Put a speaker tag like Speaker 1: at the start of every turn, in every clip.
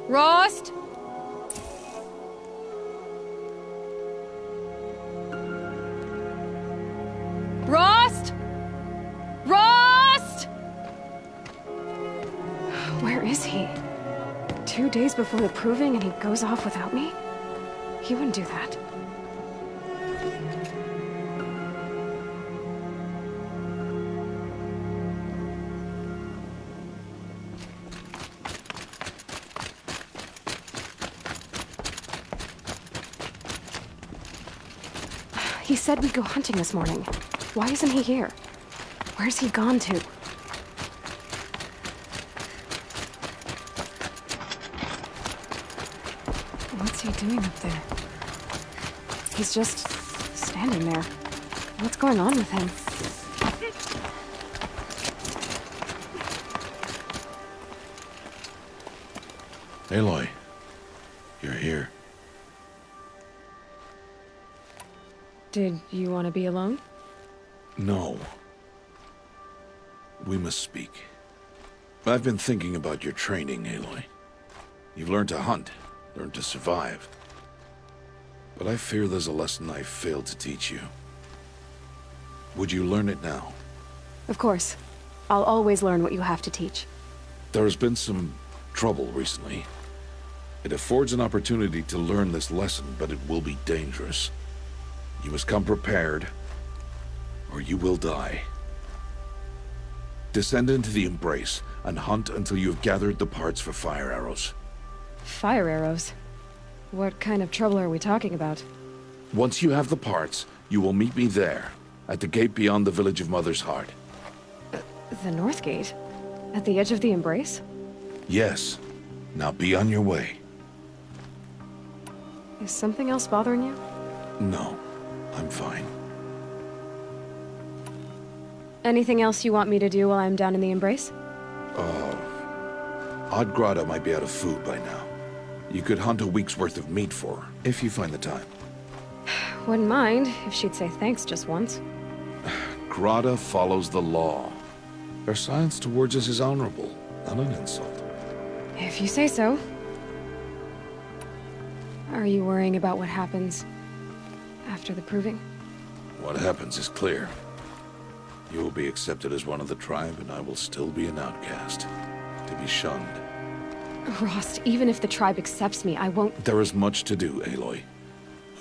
Speaker 1: Rost? Rost? Rost? Where is he? 2 days before the proving and he goes off without me? He wouldn't do that. He said we'd go hunting this morning. Why isn't he here? Where's he gone to? What's he doing up there? He's just standing there. What's going on with him?
Speaker 2: Aloy, you're here.
Speaker 1: Did you want to be alone?
Speaker 2: No. We must speak. I've been thinking about your training, Aloy. You've learned to hunt, learned to survive. But I fear there's a lesson I failed to teach you. Would you learn it now?
Speaker 1: Of course. I'll always learn what you have to teach.
Speaker 2: There has been some trouble recently. It affords an opportunity to learn this lesson, but it will be dangerous. You must come prepared, or you will die. Descend into the Embrace, and hunt until you have gathered the parts for fire arrows.
Speaker 1: Fire arrows? What kind of trouble are we talking about?
Speaker 2: Once you have the parts, you will meet me there, at the gate beyond the village of Mother's Heart.
Speaker 1: The North Gate? At the edge of the Embrace?
Speaker 2: Yes. Now be on your way.
Speaker 1: Is something else bothering you?
Speaker 2: No, I'm fine.
Speaker 1: Anything else you want me to do while I'm down in the Embrace?
Speaker 2: Odd Grotto might be out of food by now. You could hunt a week's worth of meat for her, if you find the time.
Speaker 1: Wouldn't mind if she'd say thanks just once.
Speaker 2: Grotto follows the law. Her silence towards us is honorable, not an insult.
Speaker 1: If you say so. Are you worrying about what happens after the proving?
Speaker 2: What happens is clear. You will be accepted as one of the tribe, and I will still be an outcast, to be shunned.
Speaker 1: Rost, even if the tribe accepts me, I won't—
Speaker 2: There is much to do, Aloy.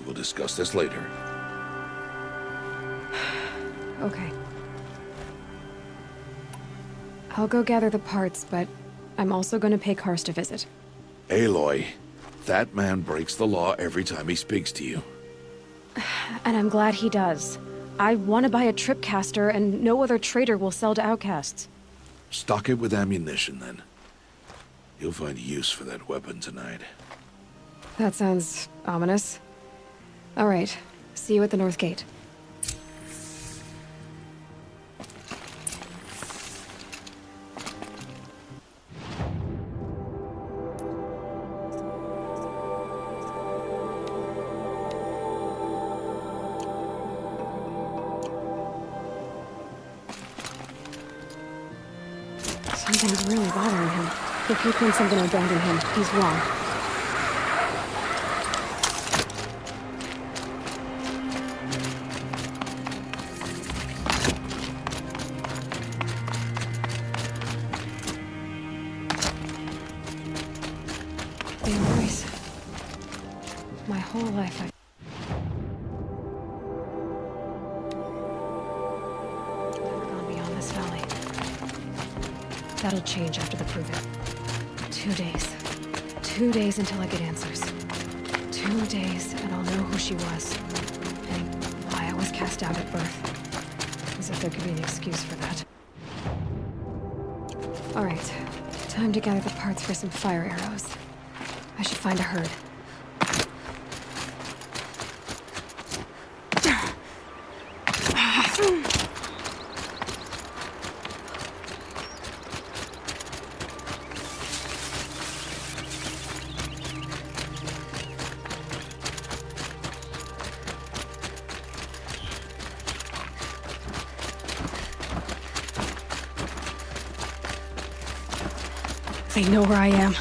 Speaker 2: We will discuss this later.
Speaker 1: Okay. I'll go gather the parts, but I'm also going to pay Karst a visit.
Speaker 2: Aloy, that man breaks the law every time he speaks to you.
Speaker 1: And I'm glad he does. I want to buy a tripcaster, and no other trader will sell to outcasts.
Speaker 2: Stock it with ammunition, then. You'll find use for that weapon tonight.
Speaker 1: That sounds ominous. All right. See you at the North Gate. Something's really bothering him. If he thinks I'm gonna abandon him, he's wrong. The Embrace. My whole life I've never gone beyond this valley. That'll change after the proving. 2 days. 2 days until I get answers. 2 days and I'll know who she was. And why I was cast out at birth. As if there could be an excuse for that. Alright. Time to gather the parts for some fire arrows. I should find a herd. They know where I am.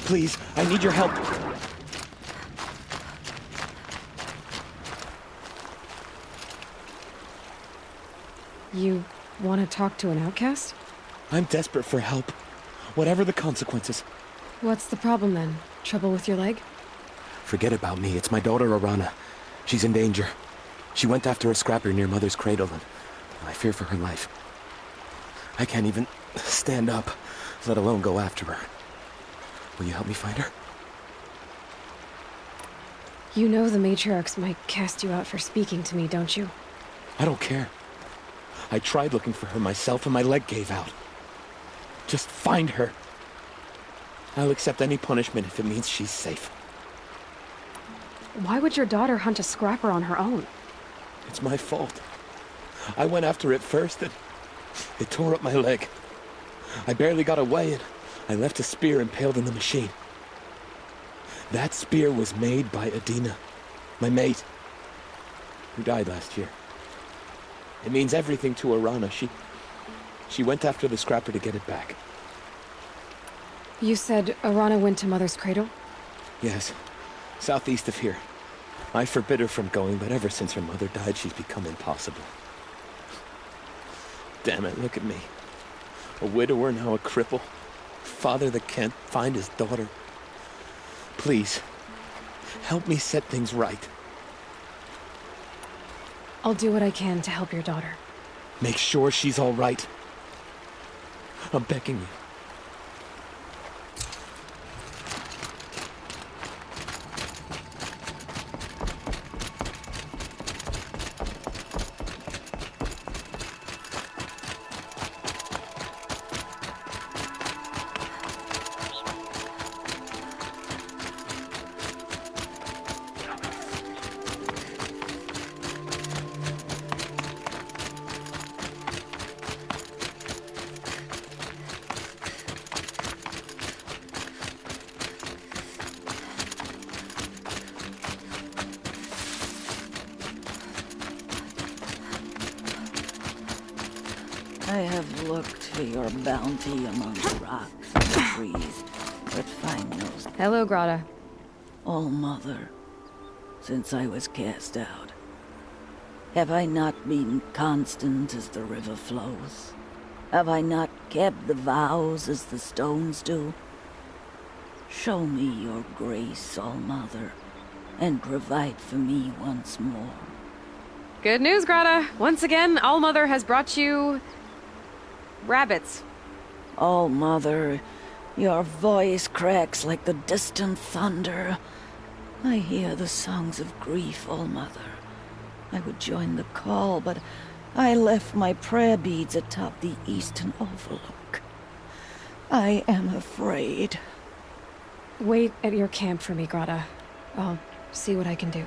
Speaker 3: Please, I need your help.
Speaker 1: You want to talk to an outcast?
Speaker 3: I'm desperate for help. Whatever the consequences.
Speaker 1: What's the problem then? Trouble with your leg?
Speaker 3: Forget about me. It's my daughter, Arana. She's in danger. She went after a scrapper near Mother's cradle, and I fear for her life. I can't even stand up, let alone go after her. Will you help me find her?
Speaker 1: You know the matriarchs might cast you out for speaking to me, don't you?
Speaker 3: I don't care. I tried looking for her myself, and my leg gave out. Just find her. I'll accept any punishment if it means she's safe.
Speaker 1: Why would your daughter hunt a scrapper on her own?
Speaker 3: It's my fault. I went after it first, and it tore up my leg. I barely got away, and I left a spear impaled in the machine. That spear was made by Adina, my mate, who died last year. It means everything to Arana. She went after the scrapper to get it back.
Speaker 1: You said Arana went to Mother's cradle?
Speaker 3: Yes, southeast of here. I forbid her from going, but ever since her mother died, she's become impossible. Damn it, look at me. A widower, now a cripple. Father that can't find his daughter. Please, help me set things right.
Speaker 1: I'll do what I can to help your daughter.
Speaker 3: Make sure she's all right. I'm begging you.
Speaker 4: I have looked for your bounty among the rocks and the trees, but find no.
Speaker 1: Hello, Grata.
Speaker 4: All Mother, since I was cast out, have I not been constant as the river flows? Have I not kept the vows as the stones do? Show me your grace, All Mother, and provide for me once more.
Speaker 1: Good news, Grata. Once again, All-Mother has brought you... rabbits.
Speaker 4: All Mother, your voice cracks like the distant thunder. I hear the songs of grief, All Mother. I would join the call, but I left my prayer beads atop the eastern overlook. I am afraid.
Speaker 1: Wait at your camp for me, Grata. I'll see what I can do.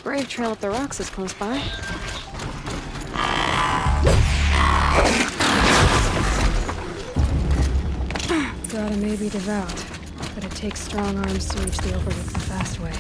Speaker 1: brave trail up the rocks is close by. Grotto may be devout, but it takes strong arms to reach the overlook the fast way.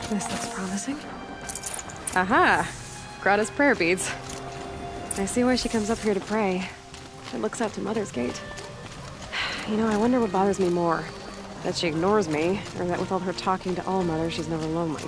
Speaker 1: This looks promising. Aha! Grotto's prayer beads. I see why she comes up here to pray. It looks out to Mother's Gate. You know, I wonder what bothers me more. That she ignores me, or that with all her talking to all mothers, she's never lonely.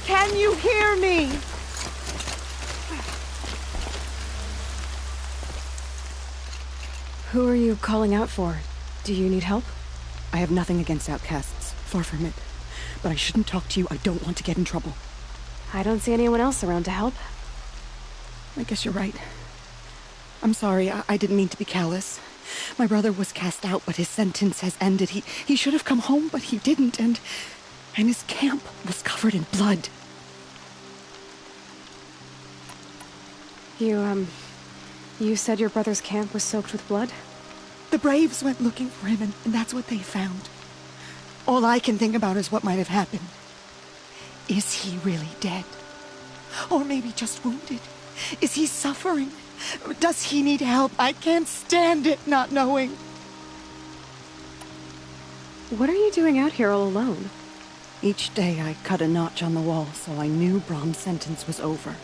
Speaker 5: Can you hear me?
Speaker 1: Who are you calling out for? Do you need help?
Speaker 5: I have nothing against outcasts. Far from it. But I shouldn't talk to you. I don't want to get in trouble.
Speaker 1: I don't see anyone else around to help.
Speaker 5: I guess you're right. I'm sorry. I didn't mean to be callous. My brother was cast out, but his sentence has ended. He should have come home, but he didn't, and his camp was covered in blood.
Speaker 1: You said your brother's camp was soaked with blood?
Speaker 5: The Braves went looking for him, and that's what they found. All I can think about is what might have happened. Is he really dead? Or maybe just wounded? Is he suffering? Does he need help? I can't stand it not knowing.
Speaker 1: What are you doing out here all alone?
Speaker 5: Each day I cut a notch on the wall so I knew Brom's sentence was over.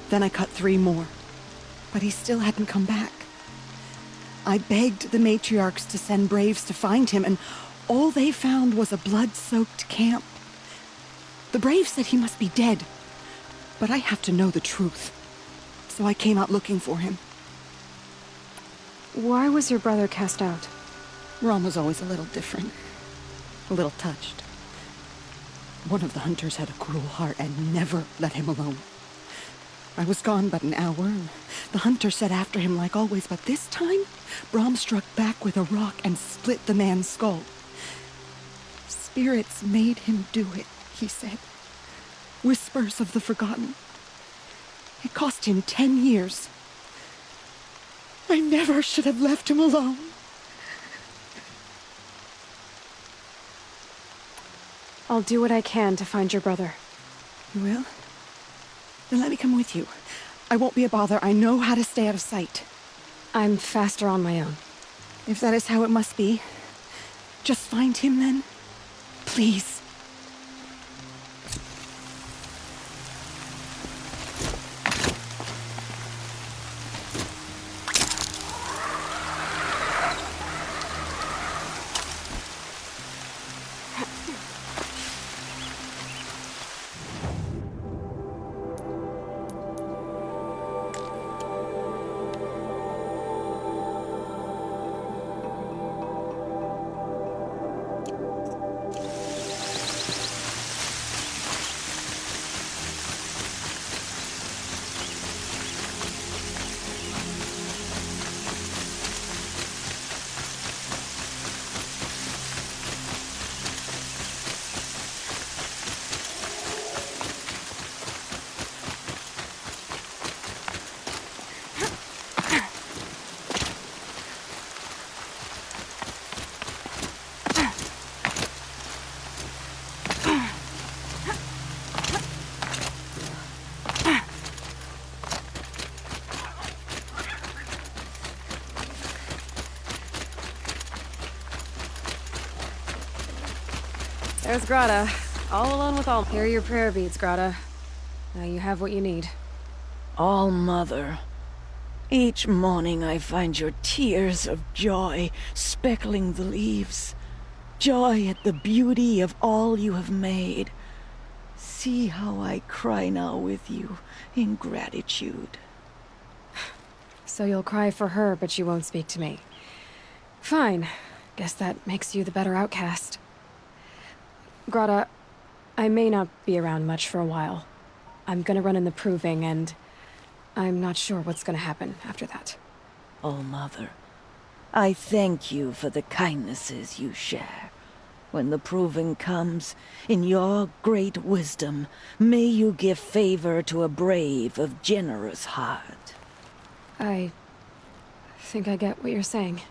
Speaker 5: Then I cut 3 more. But he still hadn't come back. I begged the matriarchs to send Braves to find him, and all they found was a blood-soaked camp. The Braves said he must be dead, but I have to know the truth. So I came out looking for him.
Speaker 1: Why was your brother cast out?
Speaker 5: Brom was always a little different. A little touched. One of the hunters had a cruel heart and never let him alone. I was gone but an hour, and the hunter set after him like always, but this time, Brom struck back with a rock and split the man's skull. Spirits made him do it, he said. Whispers of the forgotten. It cost him 10 years. I never should have left him alone.
Speaker 1: I'll do what I can to find your brother.
Speaker 5: You will? Then let me come with you. I won't be a bother. I know how to stay out of sight.
Speaker 1: I'm faster on my own.
Speaker 5: If that is how it must be, just find him then. Please.
Speaker 1: There's Grata, all alone with all. Here are your prayer beads, Grata. Now you have what you need.
Speaker 4: All Mother, each morning I find your tears of joy speckling the leaves. Joy at the beauty of all you have made. See how I cry now with you in gratitude.
Speaker 1: So you'll cry for her, but you won't speak to me. Fine. Guess that makes you the better outcast. Grata, I may not be around much for a while. I'm gonna run in the proving, and I'm not sure what's gonna happen after that.
Speaker 4: Oh, Mother, I thank you for the kindnesses you share. When the proving comes, in your great wisdom, may you give favor to a brave of generous heart.
Speaker 1: I think I get what you're saying.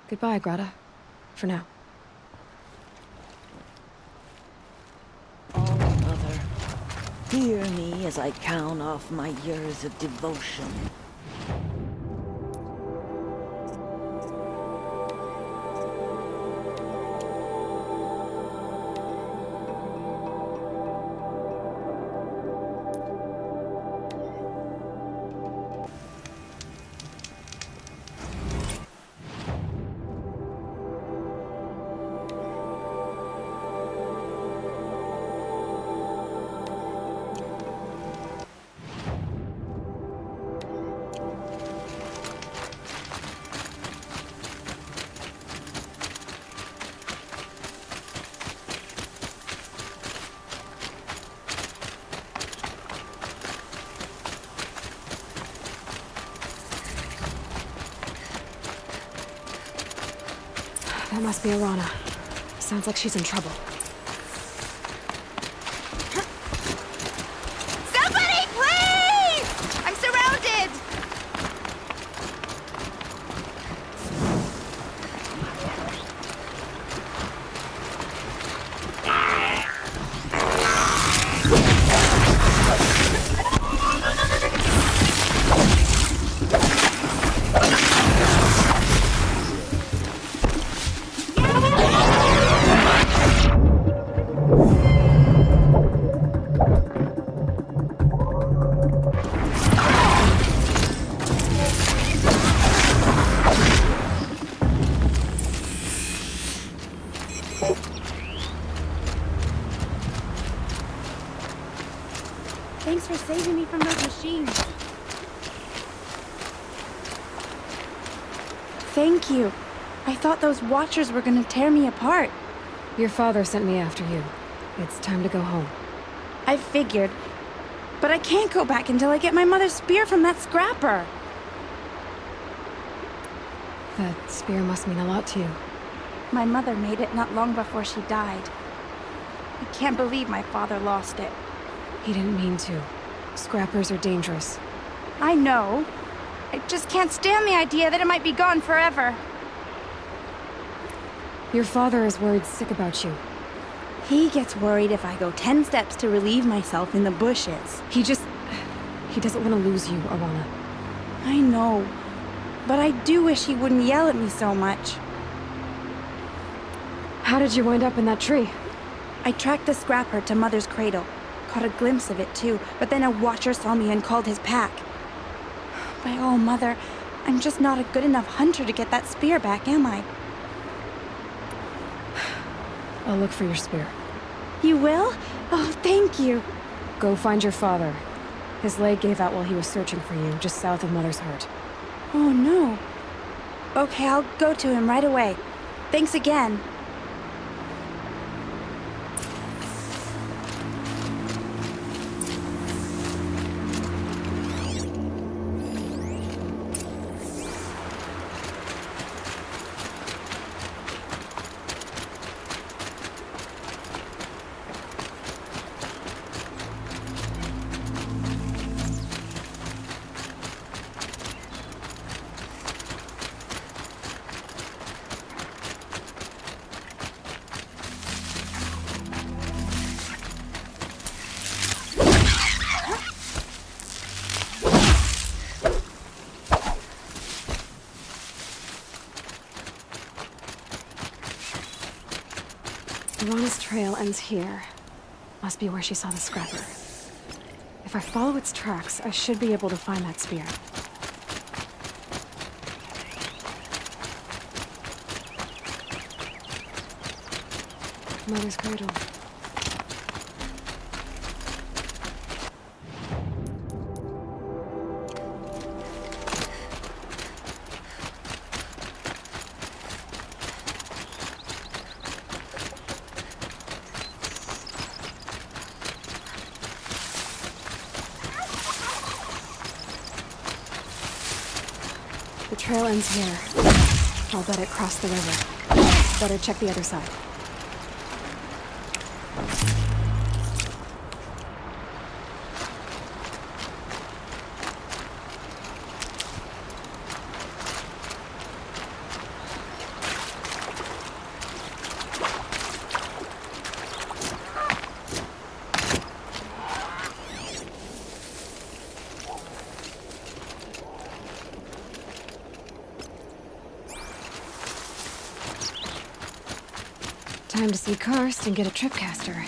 Speaker 1: Goodbye, Grata. For now.
Speaker 4: Oh, Mother, hear me as I count off my years of devotion.
Speaker 1: That must be Arana. Sounds like she's in trouble.
Speaker 6: Somebody, please! I'm surrounded! Thanks for saving me from those machines. Thank you. I thought those Watchers were gonna tear me apart.
Speaker 1: Your father sent me after you. It's time to go home.
Speaker 6: I figured. But I can't go back until I get my mother's spear from that scrapper.
Speaker 1: That spear must mean a lot to you.
Speaker 6: My mother made it not long before she died. I can't believe my father lost it.
Speaker 1: He didn't mean to. Scrappers are dangerous.
Speaker 6: I know. I just can't stand the idea that it might be gone forever.
Speaker 1: Your father is worried sick about you.
Speaker 6: He gets worried if I go 10 steps to relieve myself in the bushes.
Speaker 1: He doesn't want to lose you, Arana.
Speaker 6: I know. But I do wish he wouldn't yell at me so much.
Speaker 1: How did you wind up in that tree?
Speaker 6: I tracked the scrapper to Mother's cradle. Caught a glimpse of it too, but then a Watcher saw me and called his pack. But oh, Mother, I'm just not a good enough hunter to get that spear back, am I?
Speaker 1: I'll look for your spear.
Speaker 6: You will? Oh, thank you.
Speaker 1: Go find your father. His leg gave out while he was searching for you, just south of Mother's Heart.
Speaker 6: Oh, no. Okay, I'll go to him right away. Thanks again.
Speaker 1: Arana's trail ends here. Must be where she saw the scrapper. If I follow its tracks, I should be able to find that spear. Mother's cradle. The trail ends here. I'll bet it crossed the river. Better check the other side. Time to see Karst and get a tripcaster.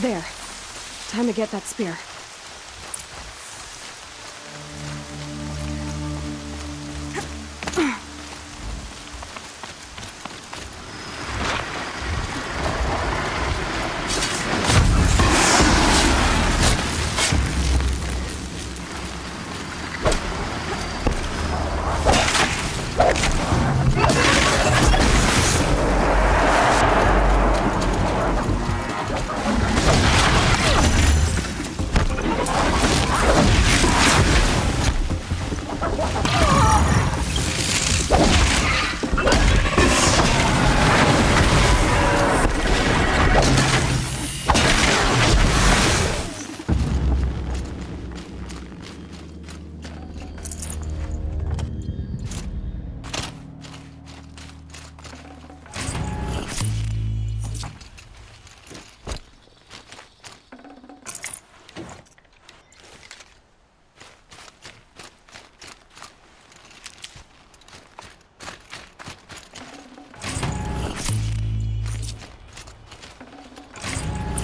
Speaker 1: There. Time to get that spear.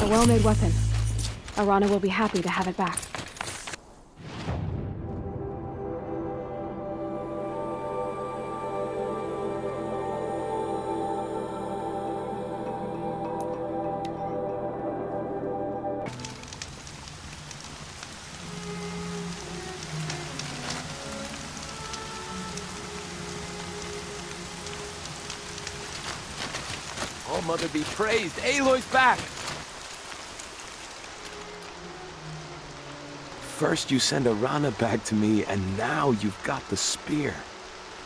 Speaker 1: A well-made weapon. Arana will be happy to have it back.
Speaker 3: Oh, Mother be praised! Aloy's back! First you send Arana back to me, and now you've got the spear.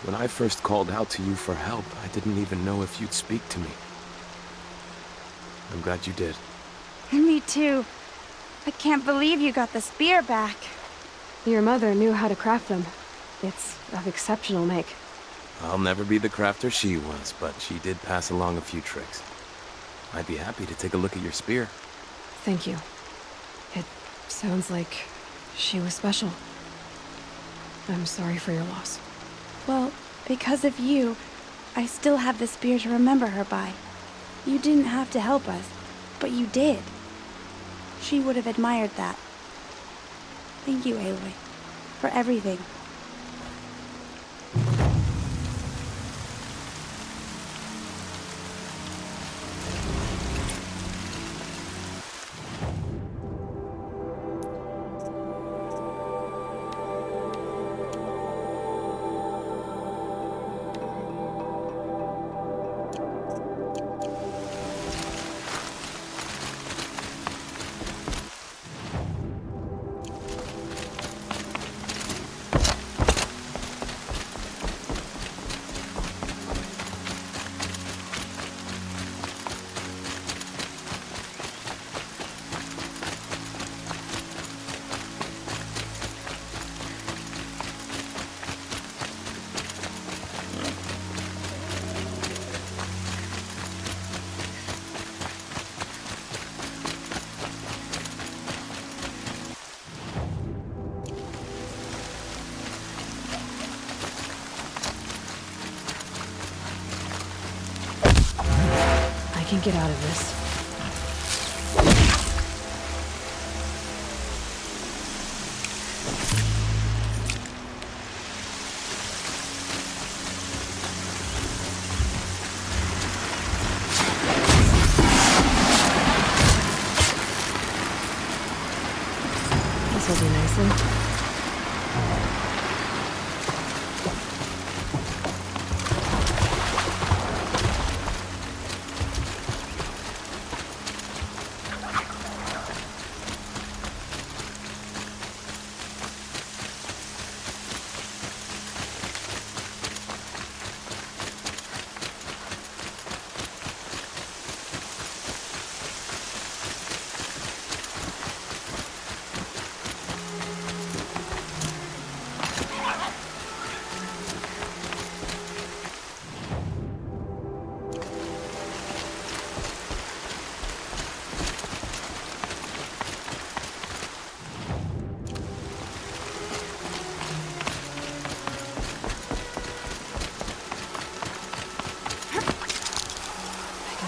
Speaker 3: When I first called out to you for help, I didn't even know if you'd speak to me. I'm glad you did.
Speaker 6: Me too. I can't believe you got the spear back.
Speaker 1: Your mother knew how to craft them. It's of exceptional make.
Speaker 3: I'll never be the crafter she was, but she did pass along a few tricks. I'd be happy to take a look at your spear.
Speaker 1: Thank you. It sounds like she was special. I'm sorry for your loss.
Speaker 6: Well, because of you, I still have the spear to remember her by. You didn't have to help us, but you did. She would have admired that. Thank you, Aloy, for everything.
Speaker 1: I can get out of this. This will do nicely.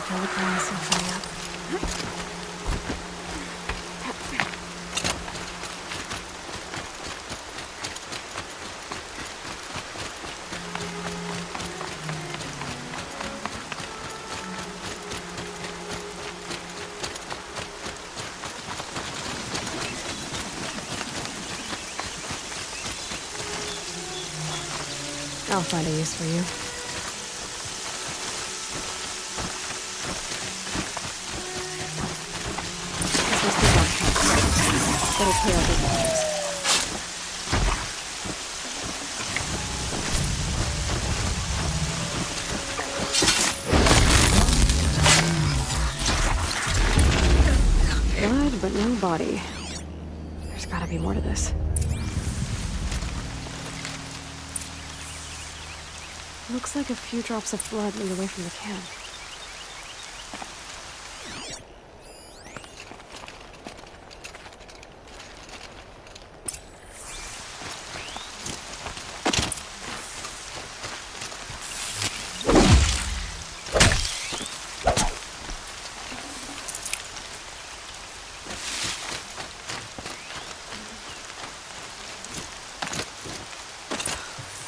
Speaker 1: Feel the grass and hurry up. I'll find a use for you. This must be one house. It'll clear out the walls. Blood, but no body. There's gotta be more to this. Looks like a few drops of blood lead away from the camp.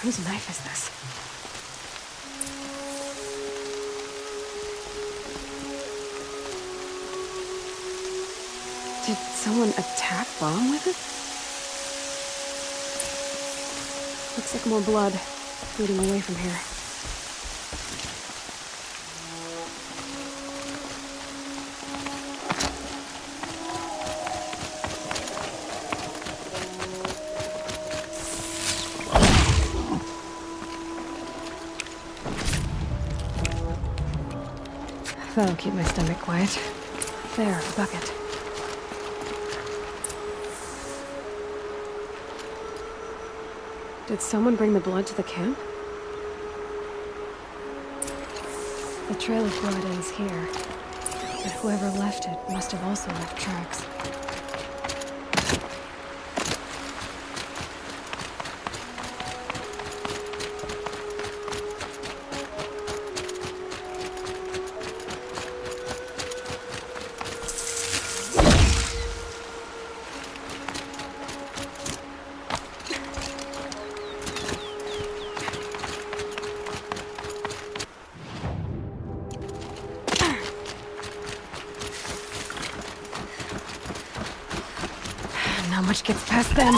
Speaker 1: Whose knife is this? Did someone attack Brom with it? Looks like more blood leading away from here. That'll keep my stomach quiet. There, a bucket. Did someone bring the blood to the camp? The trail of blood ends here, but whoever left it must have also left tracks. Not much gets past them.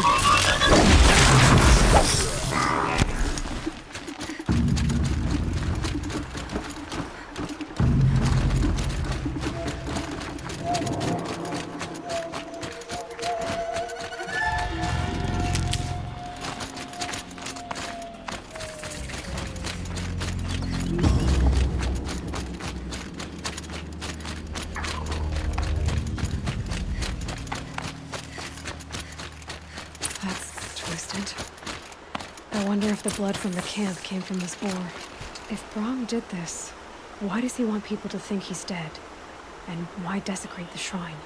Speaker 1: I wonder if the blood from the camp came from this boar. If Brom did this, why does he want people to think he's dead? And why desecrate the shrine?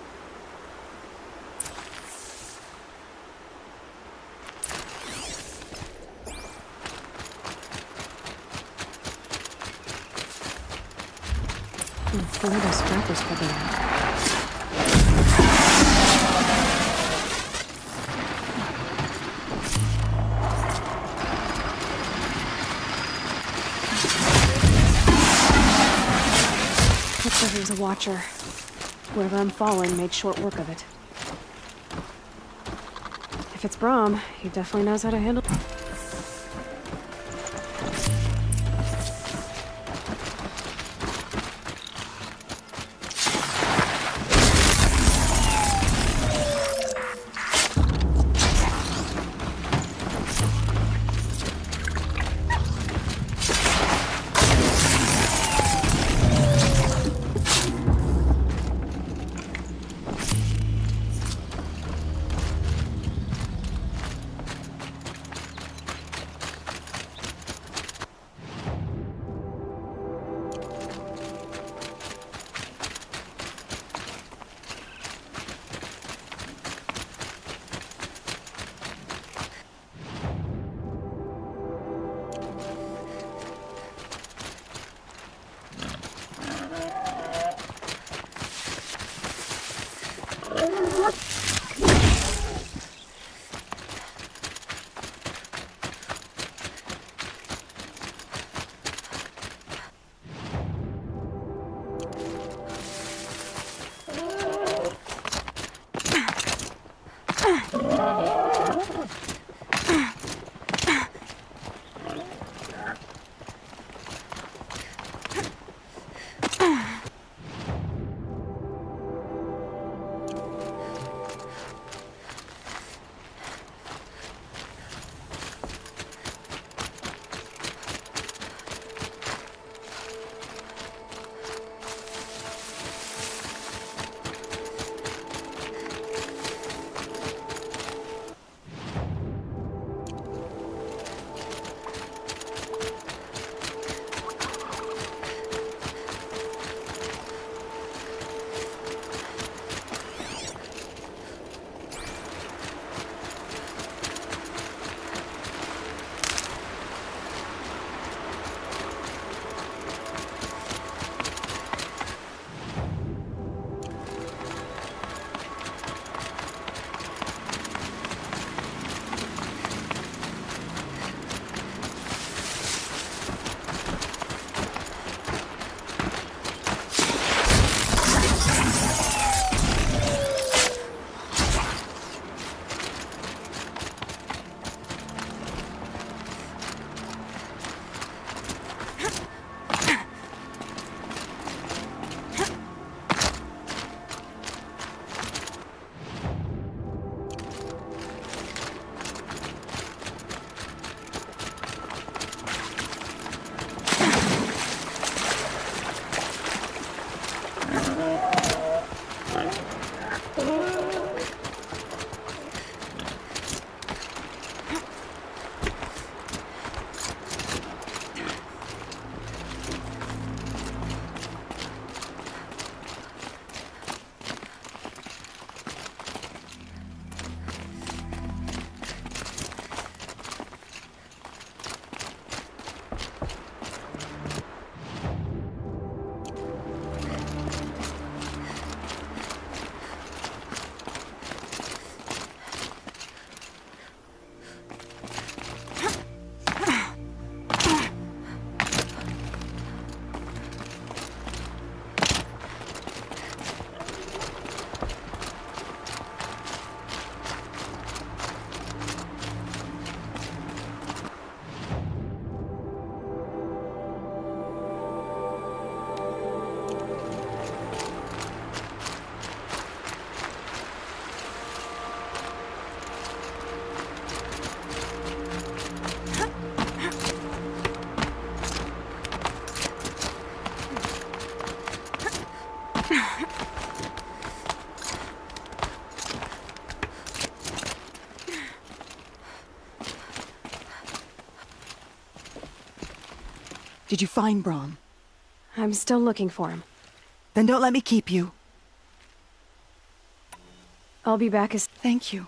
Speaker 1: Who are those scrappers coming out? Looks like he was a watcher. Whoever I'm following made short work of it. If it's Brom, he definitely knows how to handle.
Speaker 5: Did you find Brom?
Speaker 1: I'm still looking for him.
Speaker 5: Then don't let me keep you.
Speaker 1: I'll be back as...
Speaker 5: Thank you.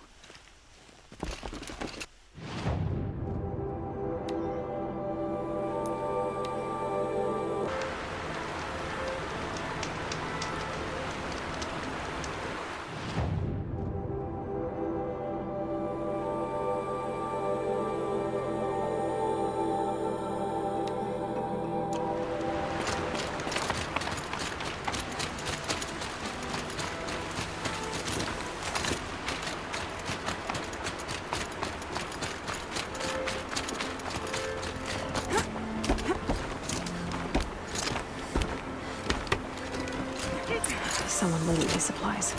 Speaker 1: Someone loaded these supplies.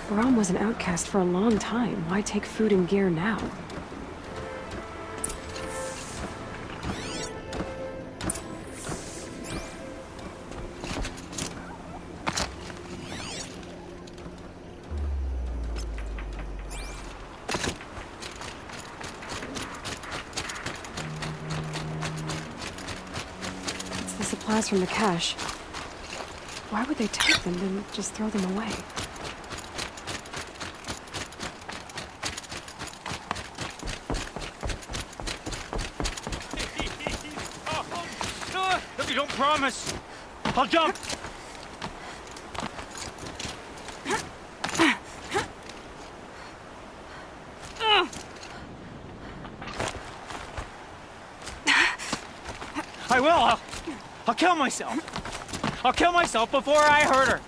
Speaker 1: Brom was an outcast for a long time. Why take food and gear now? It's the supplies from the cache. Why would they take them and just throw them away?
Speaker 7: If you don't promise, I'll jump! I will! I'll kill myself! I'll kill myself before I hurt her!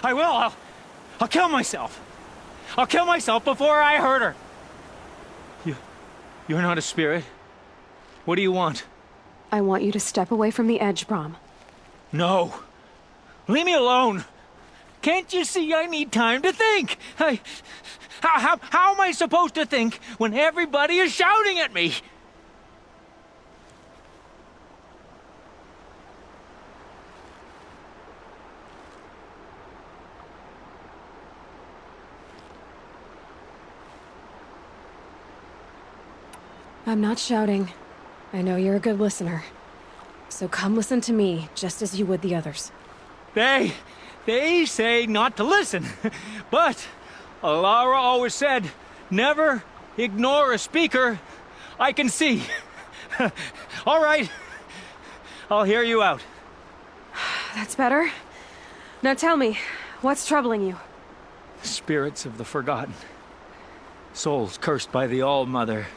Speaker 7: I will! I'll kill myself! I'll kill myself before I hurt her! You're not a spirit. What do you want?
Speaker 1: I want you to step away from the edge, Brom.
Speaker 7: No! Leave me alone! Can't you see I need time to think? How am I supposed to think when everybody is shouting at me?
Speaker 1: I'm not shouting. I know you're a good listener. So come listen to me, just as you would the others.
Speaker 7: They say not to listen, but Alara always said, never ignore a speaker I can see. All right, I'll hear you out.
Speaker 1: That's better. Now tell me, what's troubling you?
Speaker 7: Spirits of the forgotten. Souls cursed by the All-Mother.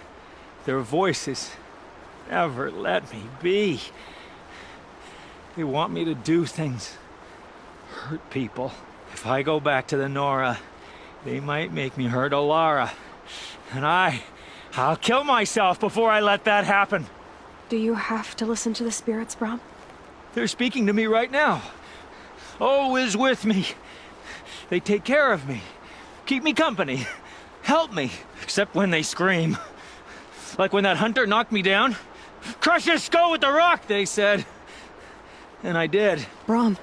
Speaker 7: Their voices never let me be. They want me to do things, hurt people. If I go back to the Nora, they might make me hurt Alara. And I'll kill myself before I let that happen.
Speaker 1: Do you have to listen to the spirits, Brom?
Speaker 7: They're speaking to me right now. O is with me. They take care of me, keep me company, help me, except when they scream. Like when that hunter knocked me down. Crush his skull with the rock, they said. And I did.
Speaker 5: Brom.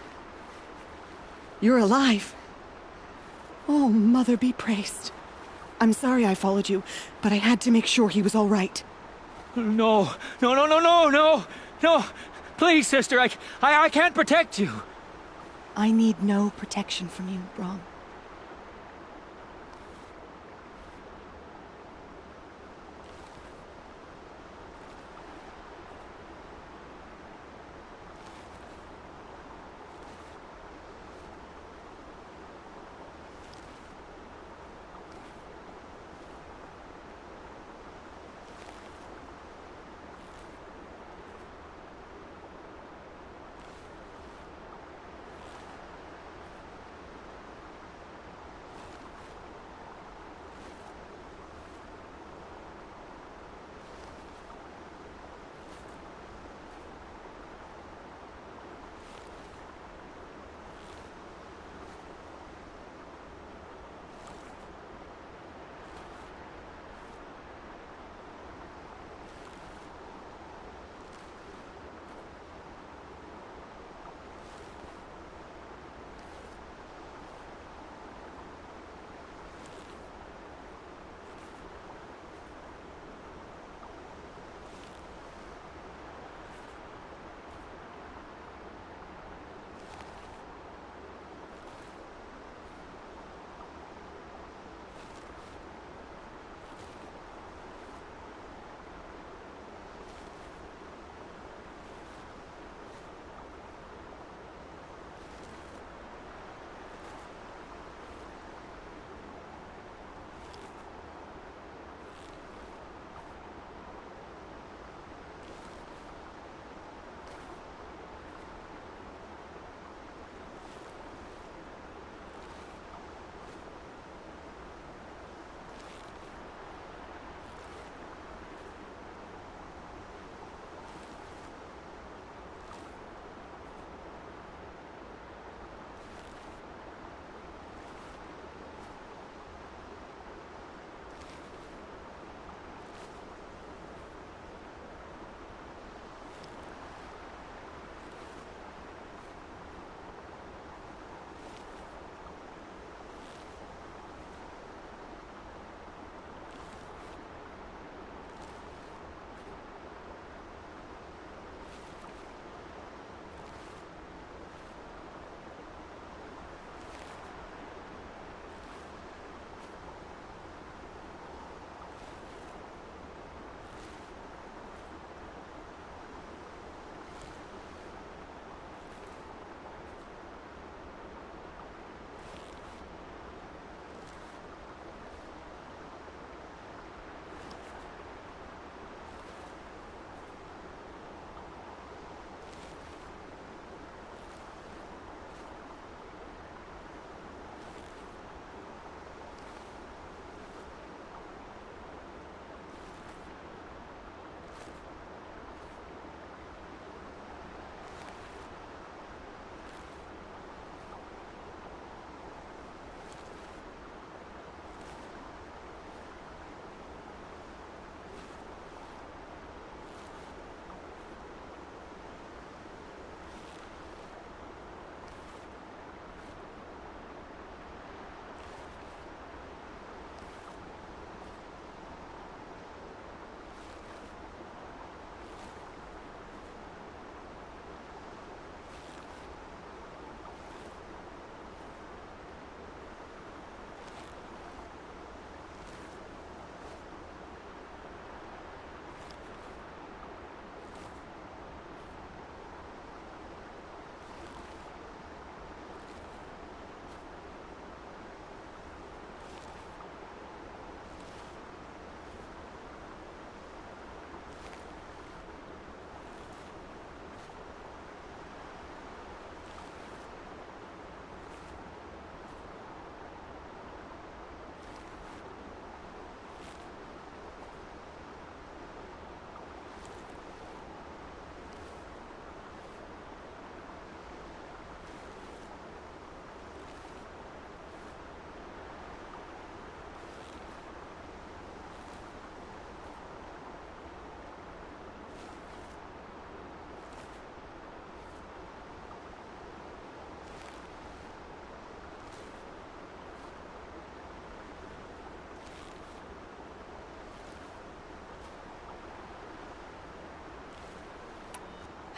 Speaker 5: You're alive. Oh, Mother be praised. I'm sorry I followed you, but I had to make sure he was all right.
Speaker 7: No. Please, sister, I can't protect you.
Speaker 5: I need no protection from you, Brom.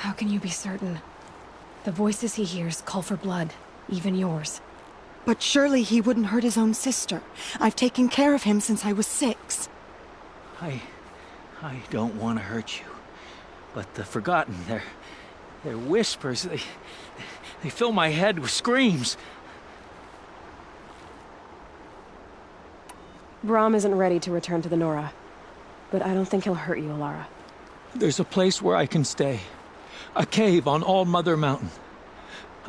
Speaker 1: How can you be certain? The voices he hears call for blood, even yours.
Speaker 5: But surely he wouldn't hurt his own sister. I've taken care of him since I was 6.
Speaker 7: I don't want to hurt you. But the Forgotten, their whispers, they fill my head with screams.
Speaker 8: Brahm isn't ready to return to the Nora. But I don't think he'll hurt you, Alara.
Speaker 7: There's a place where I can stay. A cave on All Mother Mountain.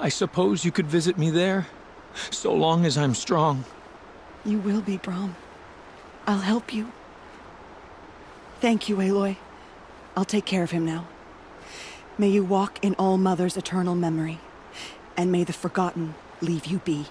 Speaker 7: I suppose you could visit me there, so long as I'm strong.
Speaker 5: You will be, Brahm. I'll help you. Thank you, Aloy. I'll take care of him now. May you walk in All Mother's eternal memory, and may the Forgotten leave you be.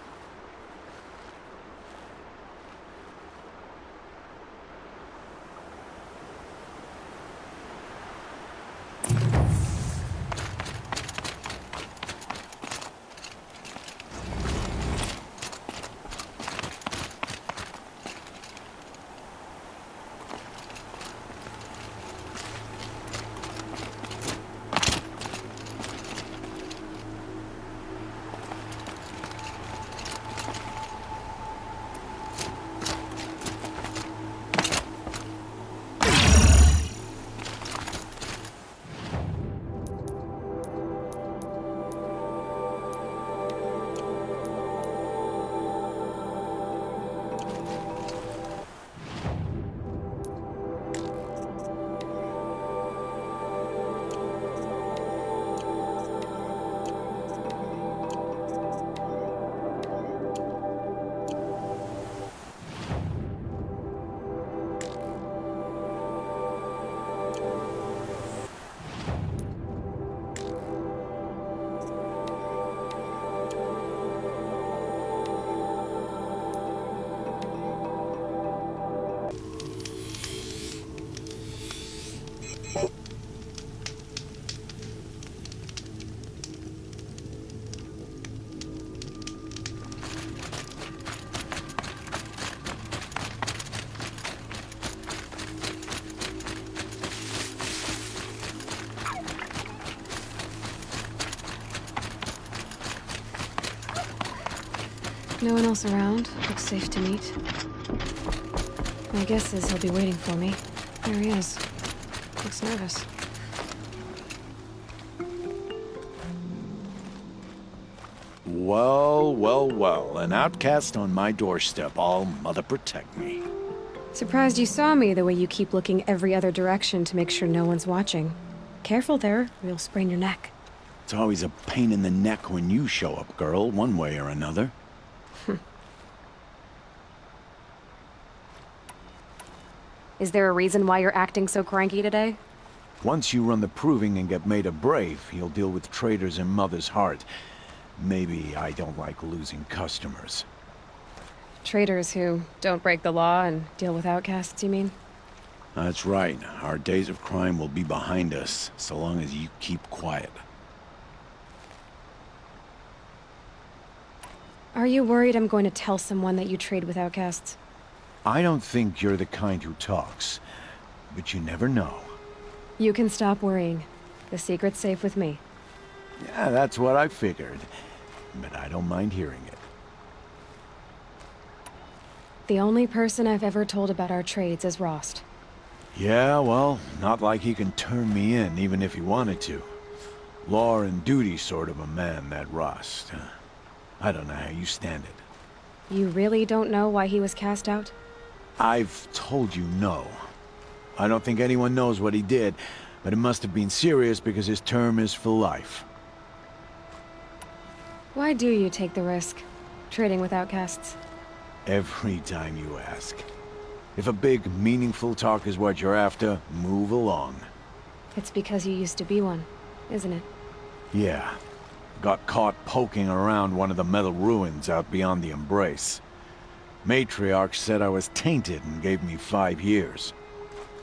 Speaker 1: No one else around. Looks safe to meet. My guess is he'll be waiting for me. There he is. Looks nervous.
Speaker 9: Well, well, well. An outcast on my doorstep. All Mother protect me.
Speaker 1: Surprised you saw me the way you keep looking every other direction to make sure no one's watching. Careful there, or you'll sprain your neck.
Speaker 9: It's always a pain in the neck when you show up, girl, one way or another.
Speaker 8: Is there a reason why you're acting so cranky today?
Speaker 9: Once you run the proving and get made a brave, you'll deal with traitors in Mother's heart. Maybe I don't like losing customers.
Speaker 1: Traitors who don't break the law and deal with outcasts, you mean?
Speaker 9: That's right. Our days of crime will be behind us, so long as you keep quiet.
Speaker 1: Are you worried I'm going to tell someone that you trade with outcasts?
Speaker 9: I don't think you're the kind who talks, but you never know.
Speaker 1: You can stop worrying. The secret's safe with me.
Speaker 9: Yeah, that's what I figured, but I don't mind hearing it.
Speaker 1: The only person I've ever told about our trades is Rost.
Speaker 9: Yeah, well, not like he can turn me in, even if he wanted to. Law and duty sort of a man, that Rost. I don't know how you stand it.
Speaker 1: You really don't know why he was cast out?
Speaker 9: I've told you no. I don't think anyone knows what he did, but it must have been serious because his term is for life.
Speaker 1: Why do you take the risk, trading with outcasts?
Speaker 9: Every time you ask. If a big, meaningful talk is what you're after, move along.
Speaker 1: It's because you used to be one, isn't it?
Speaker 9: Yeah. Got caught poking around one of the metal ruins out beyond the Embrace. Matriarch said I was tainted and gave me 5 years.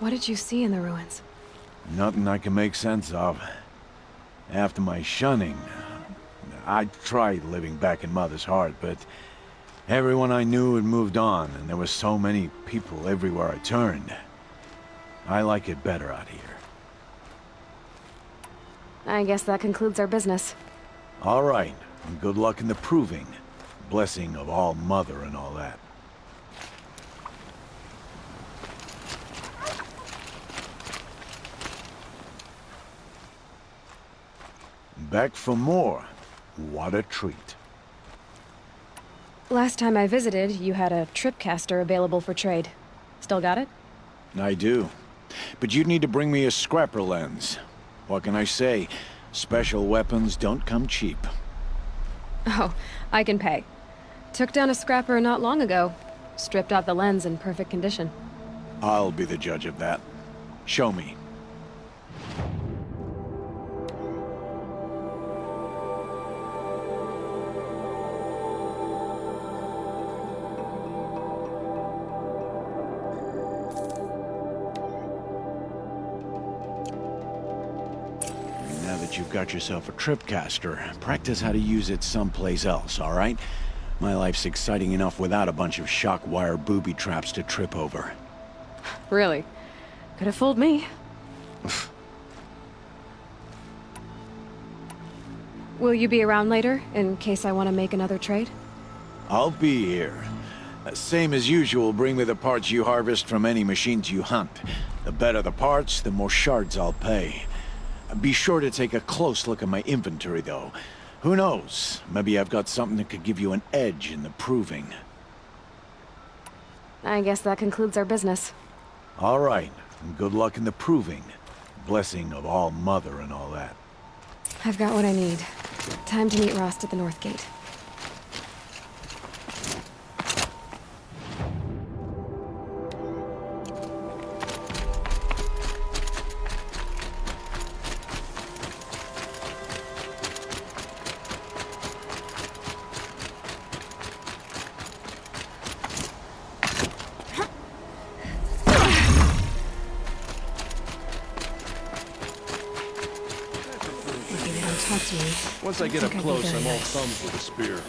Speaker 1: What did you see in the ruins?
Speaker 9: Nothing I can make sense of. After my shunning, I tried living back in Mother's heart, but everyone I knew had moved on, and there were so many people everywhere I turned. I like it better out here.
Speaker 8: I guess that concludes our business.
Speaker 9: All right, and good luck in the proving. Blessing of All Mother and all that. Back for more. What a treat.
Speaker 8: Last time I visited, you had a tripcaster available for trade. Still got it?
Speaker 9: I do. But you'd need to bring me a scrapper lens. What can I say? Special weapons don't come cheap.
Speaker 8: Oh, I can pay. Took down a scrapper not long ago. Stripped out the lens in perfect condition.
Speaker 9: I'll be the judge of that. Show me. Now that you've got yourself a tripcaster, practice how to use it someplace else, all right? My life's exciting enough without a bunch of shock wire booby traps to trip over.
Speaker 8: Really? Could have fooled me. Will you be around later, in case I want to make another trade?
Speaker 9: I'll be here. Same as usual, bring me the parts you harvest from any machines you hunt. The better the parts, the more shards I'll pay. Be sure to take a close look at my inventory, though. Who knows? Maybe I've got something that could give you an edge in the proving.
Speaker 8: I guess that concludes our business.
Speaker 9: All right, and good luck in the proving. Blessing of All Mother and all that.
Speaker 8: I've got what I need. Time to meet Rost at the North Gate.
Speaker 10: Once I get up close, I'm all thumbs with a spear.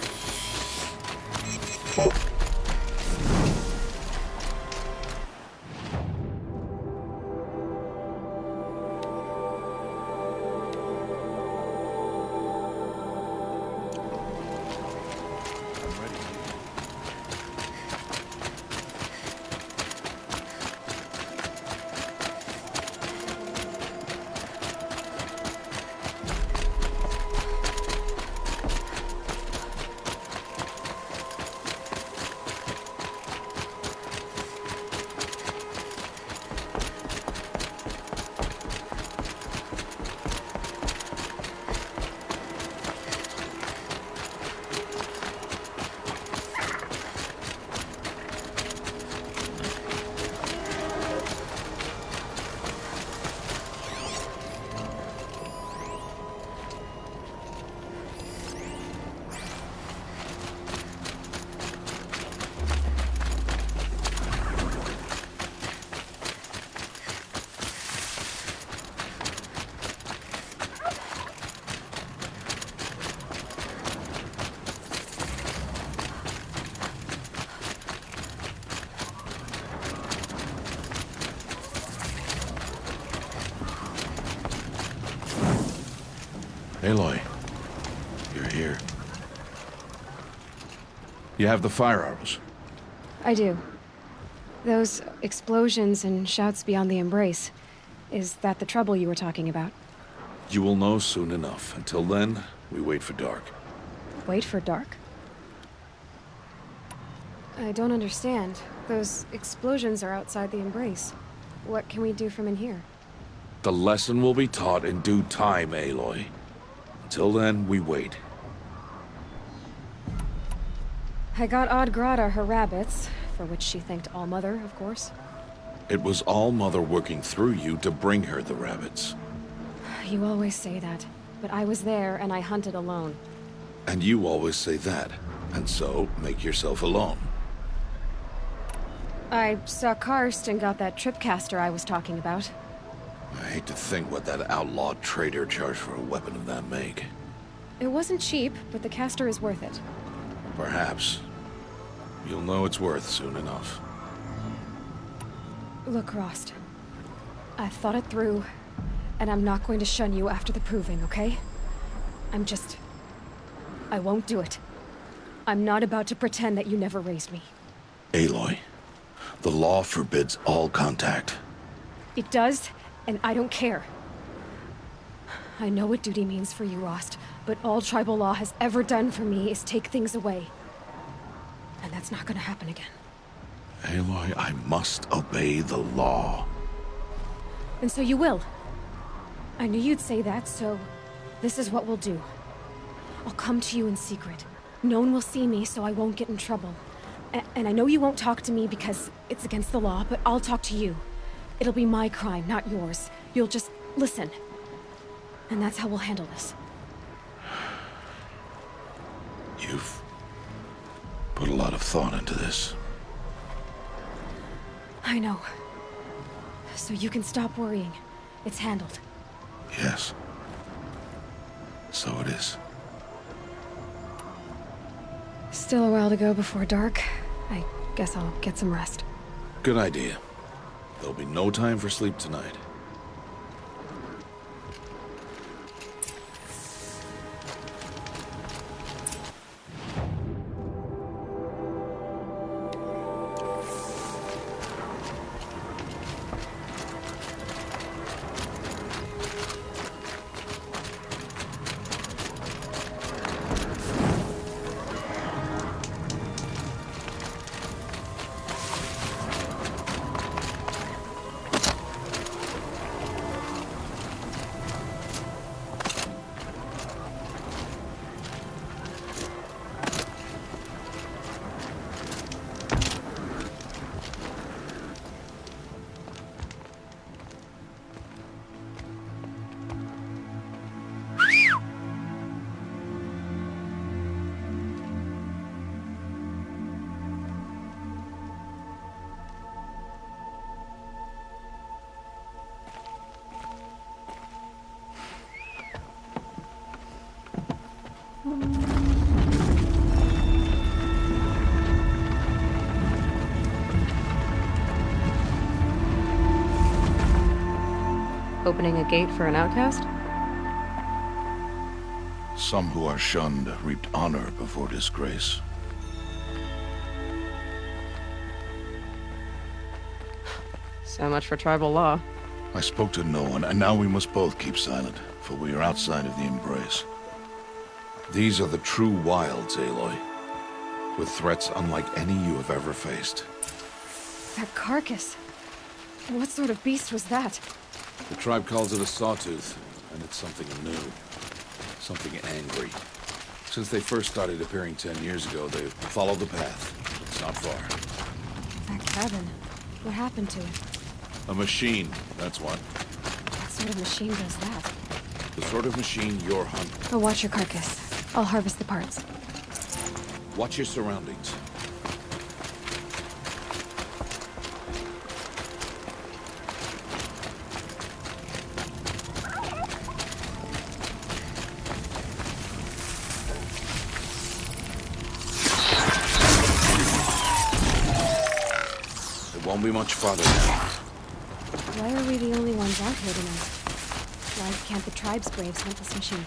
Speaker 2: Aloy, you're here. You have the fire arrows.
Speaker 8: I do. Those explosions and shouts beyond the embrace. Is that the trouble you were talking about?
Speaker 2: You will know soon enough. Until then, we wait for dark.
Speaker 8: Wait for dark? I don't understand. Those explosions are outside the embrace. What can we do from in here?
Speaker 2: The lesson will be taught in due time, Aloy. Until then, we wait.
Speaker 8: I got Odd Grata her rabbits, for which she thanked All Mother, of course.
Speaker 2: It was All Mother working through you to bring her the rabbits.
Speaker 8: You always say that, but I was there and I hunted alone.
Speaker 2: And you always say that, and so make yourself alone.
Speaker 8: I saw Karst and got that tripcaster I was talking about.
Speaker 2: I hate to think what that outlawed trader charged for a weapon of that make.
Speaker 8: It wasn't cheap, but the caster is worth it.
Speaker 2: Perhaps. You'll know it's worth soon enough.
Speaker 8: Look, Rost. I thought it through, and I'm not going to shun you after the proving, okay? I won't do it. I'm not about to pretend that you never raised me.
Speaker 2: Aloy, the law forbids all contact.
Speaker 8: It does, and I don't care. I know what duty means for you, Rost, but all tribal law has ever done for me is take things away. And that's not gonna happen again.
Speaker 2: Aloy, I must obey the law.
Speaker 8: And so you will. I knew you'd say that, so this is what we'll do. I'll come to you in secret. No one will see me, so I won't get in trouble. And I know you won't talk to me because it's against the law, but I'll talk to you. It'll be my crime, not yours. You'll just listen. And that's how we'll handle this.
Speaker 2: You've put a lot of thought into this.
Speaker 8: I know. So you can stop worrying. It's handled.
Speaker 2: Yes. So it is.
Speaker 8: Still a while to go before dark. I guess I'll get some rest.
Speaker 2: Good idea. There'll be no time for sleep tonight.
Speaker 8: Opening a gate for an outcast?
Speaker 2: Some who are shunned reaped honor before disgrace.
Speaker 8: So much for tribal law.
Speaker 2: I spoke to no one, and now we must both keep silent, for we are outside of the embrace. These are the true wilds, Aloy, with threats unlike any you have ever faced.
Speaker 8: That carcass. What sort of beast was that?
Speaker 2: The tribe calls it a sawtooth, and it's something new. Something angry. Since they first started appearing 10 years ago, they've followed the path. It's not far.
Speaker 8: That cabin. What happened to it?
Speaker 2: A machine, that's what.
Speaker 8: What sort of machine does that?
Speaker 2: The sort of machine you're hunting.
Speaker 8: I'll watch your carcass. I'll harvest the parts.
Speaker 2: Watch your surroundings. It won't be much farther now.
Speaker 8: Why are we the only ones out here tonight? Why can't the tribe's braves hunt this machine?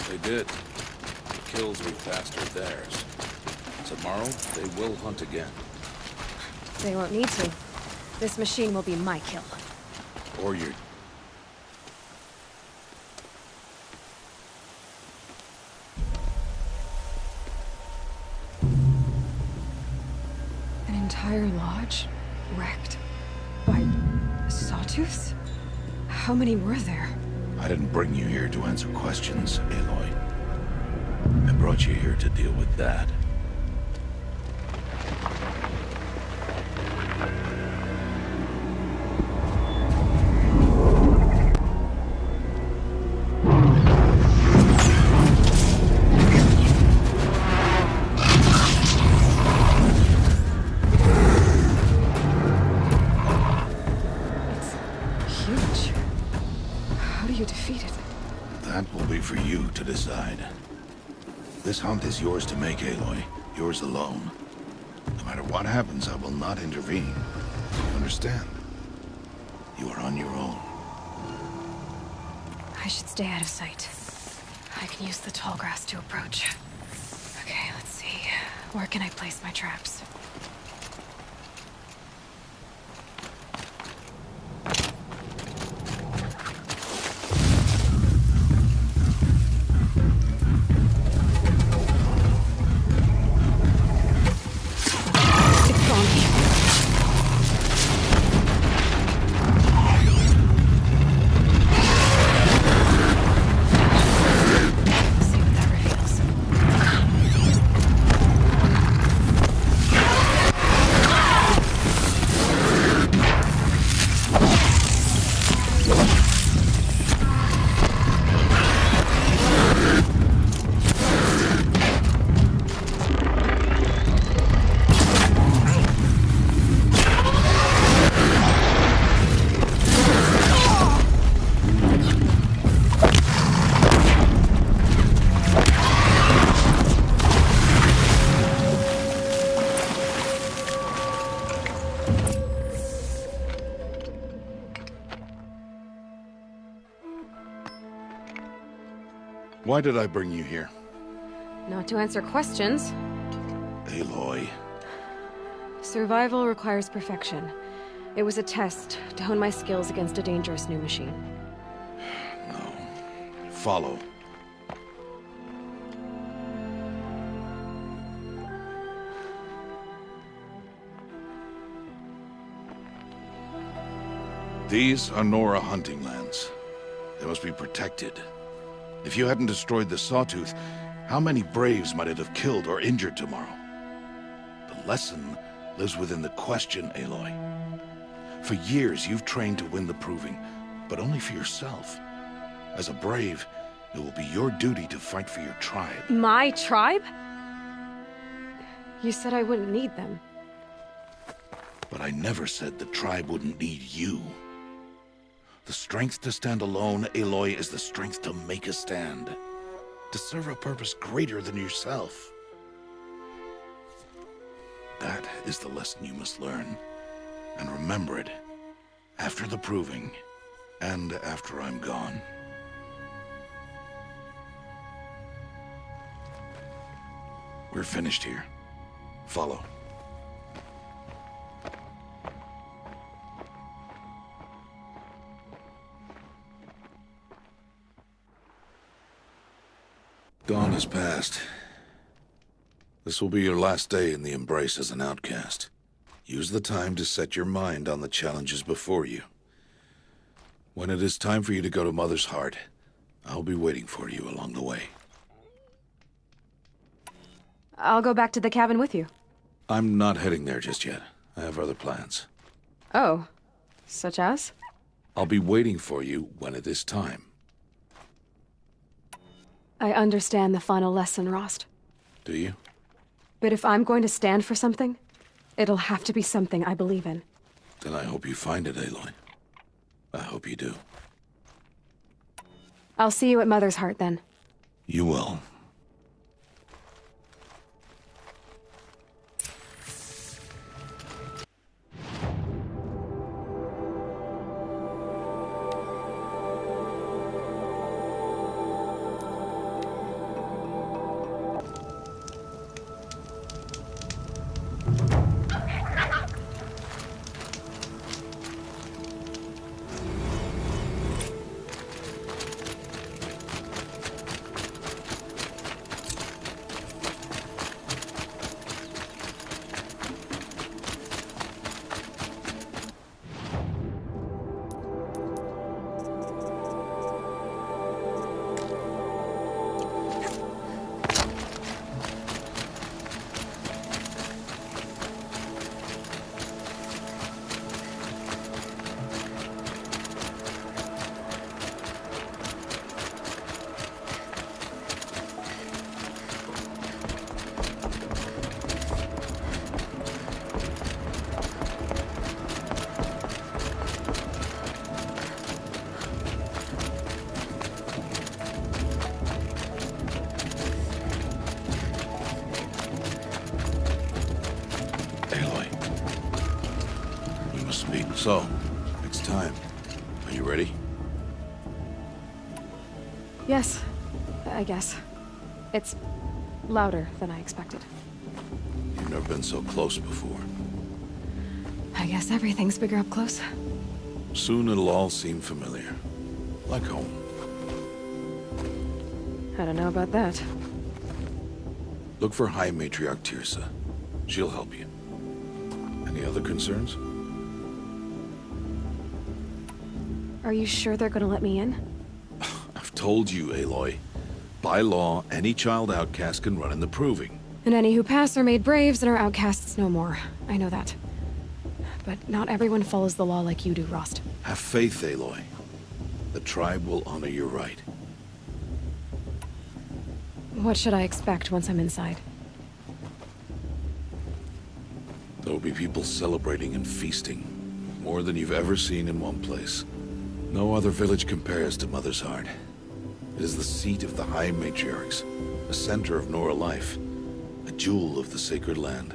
Speaker 2: They did. The kills we passed are theirs. Tomorrow, they will hunt again.
Speaker 8: They won't need to. This machine will be my kill.
Speaker 2: Or your...
Speaker 8: An entire lodge? Wrecked? By sawtooths? How many were there?
Speaker 2: I didn't bring you here to answer questions, Aloy. I brought you here to deal with that. That will be for you to decide. This hunt is yours to make, Aloy. Yours alone. No matter what happens, I will not intervene. You understand? You are on your own.
Speaker 8: I should stay out of sight. I can use the tall grass to approach. Okay, let's see. Where can I place my traps?
Speaker 2: Why did I bring you here?
Speaker 8: Not to answer questions.
Speaker 2: Aloy.
Speaker 8: Survival requires perfection. It was a test to hone my skills against a dangerous new machine.
Speaker 2: No. Follow. These are Nora hunting lands. They must be protected. If you hadn't destroyed the Sawtooth, how many Braves might it have killed or injured tomorrow? The lesson lives within the question, Aloy. For years, you've trained to win the Proving, but only for yourself. As a Brave, it will be your duty to fight for your tribe.
Speaker 8: My tribe? You said I wouldn't need them.
Speaker 2: But I never said the tribe wouldn't need you. The strength to stand alone, Aloy, is the strength to make a stand. To serve a purpose greater than yourself. That is the lesson you must learn. And remember it. After the Proving. And after I'm gone. We're finished here. Follow. Dawn has passed. This will be your last day in the Embrace as an outcast. Use the time to set your mind on the challenges before you. When it is time for you to go to Mother's Heart, I'll be waiting for you along the way.
Speaker 8: I'll go back to the cabin with you.
Speaker 2: I'm not heading there just yet. I have other plans.
Speaker 8: Oh, such as?
Speaker 2: I'll be waiting for you when it is time.
Speaker 8: I understand the final lesson, Rost.
Speaker 2: Do you?
Speaker 8: But if I'm going to stand for something, it'll have to be something I believe in.
Speaker 2: Then I hope you find it, Aloy. I hope you do.
Speaker 8: I'll see you at Mother's Heart, then.
Speaker 2: You will. So, it's time. Are you ready?
Speaker 8: Yes, I guess. It's louder than I expected.
Speaker 2: You've never been so close before.
Speaker 8: I guess everything's bigger up close.
Speaker 2: Soon it'll all seem familiar. Like home.
Speaker 8: I don't know about that.
Speaker 2: Look for High Matriarch Tirsa. She'll help you. Any other concerns?
Speaker 8: Are you sure they're gonna let me in?
Speaker 2: I've told you, Aloy. By law, any child outcast can run in the Proving.
Speaker 8: And any who pass are made braves and are outcasts no more. I know that. But not everyone follows the law like you do, Rost.
Speaker 2: Have faith, Aloy. The tribe will honor your right.
Speaker 8: What should I expect once I'm inside?
Speaker 2: There'll be people celebrating and feasting. More than you've ever seen in one place. No other village compares to Mother's Heart. It is the seat of the High Matriarchs, a center of Nora life, a jewel of the sacred land.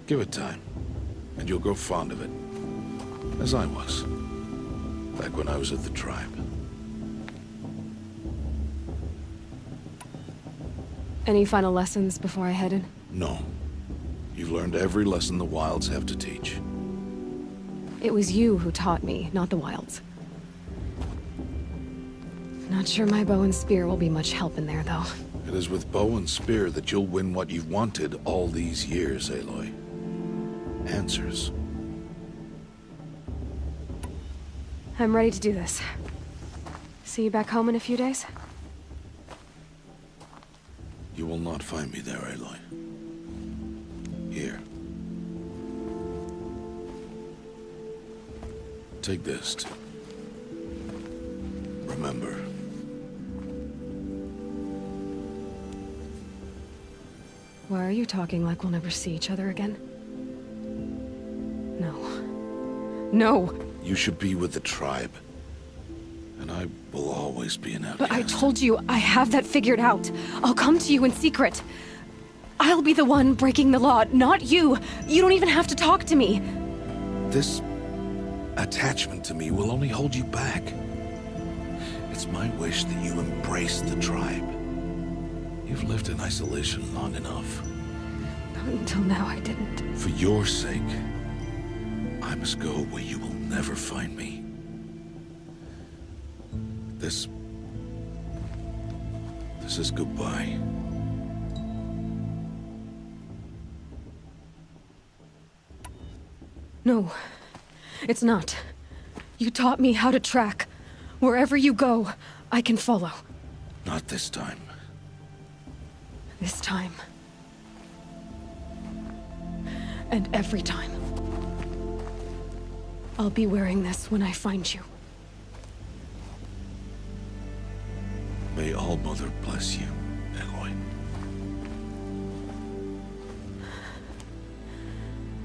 Speaker 2: Give it time, and you'll grow fond of it. As I was, back when I was at the tribe.
Speaker 8: Any final lessons before I head in?
Speaker 2: No. You've learned every lesson the Wilds have to teach.
Speaker 8: It was you who taught me, not the Wilds. Not sure my bow and spear will be much help in there, though.
Speaker 2: It is with bow and spear that you'll win what you've wanted all these years, Aloy. Answers.
Speaker 8: I'm ready to do this. See you back home in a few days?
Speaker 2: You will not find me there, Aloy. Here. Take this. Remember.
Speaker 8: Why are you talking like we'll never see each other again? No. No!
Speaker 2: You should be with the tribe. And I will always be an outcast.
Speaker 8: But I told you, I have that figured out. I'll come to you in secret. I'll be the one breaking the law, not you. You don't even have to talk to me.
Speaker 2: This attachment to me will only hold you back. It's my wish that you embrace the tribe. You've lived in isolation long enough.
Speaker 8: Until now, I didn't.
Speaker 2: For your sake, I must go where you will never find me. This is goodbye.
Speaker 8: No, it's not. You taught me how to track. Wherever you go, I can follow.
Speaker 2: Not this time.
Speaker 8: This time. And every time. I'll be wearing this when I find you.
Speaker 2: May All Mother bless you, Aloy.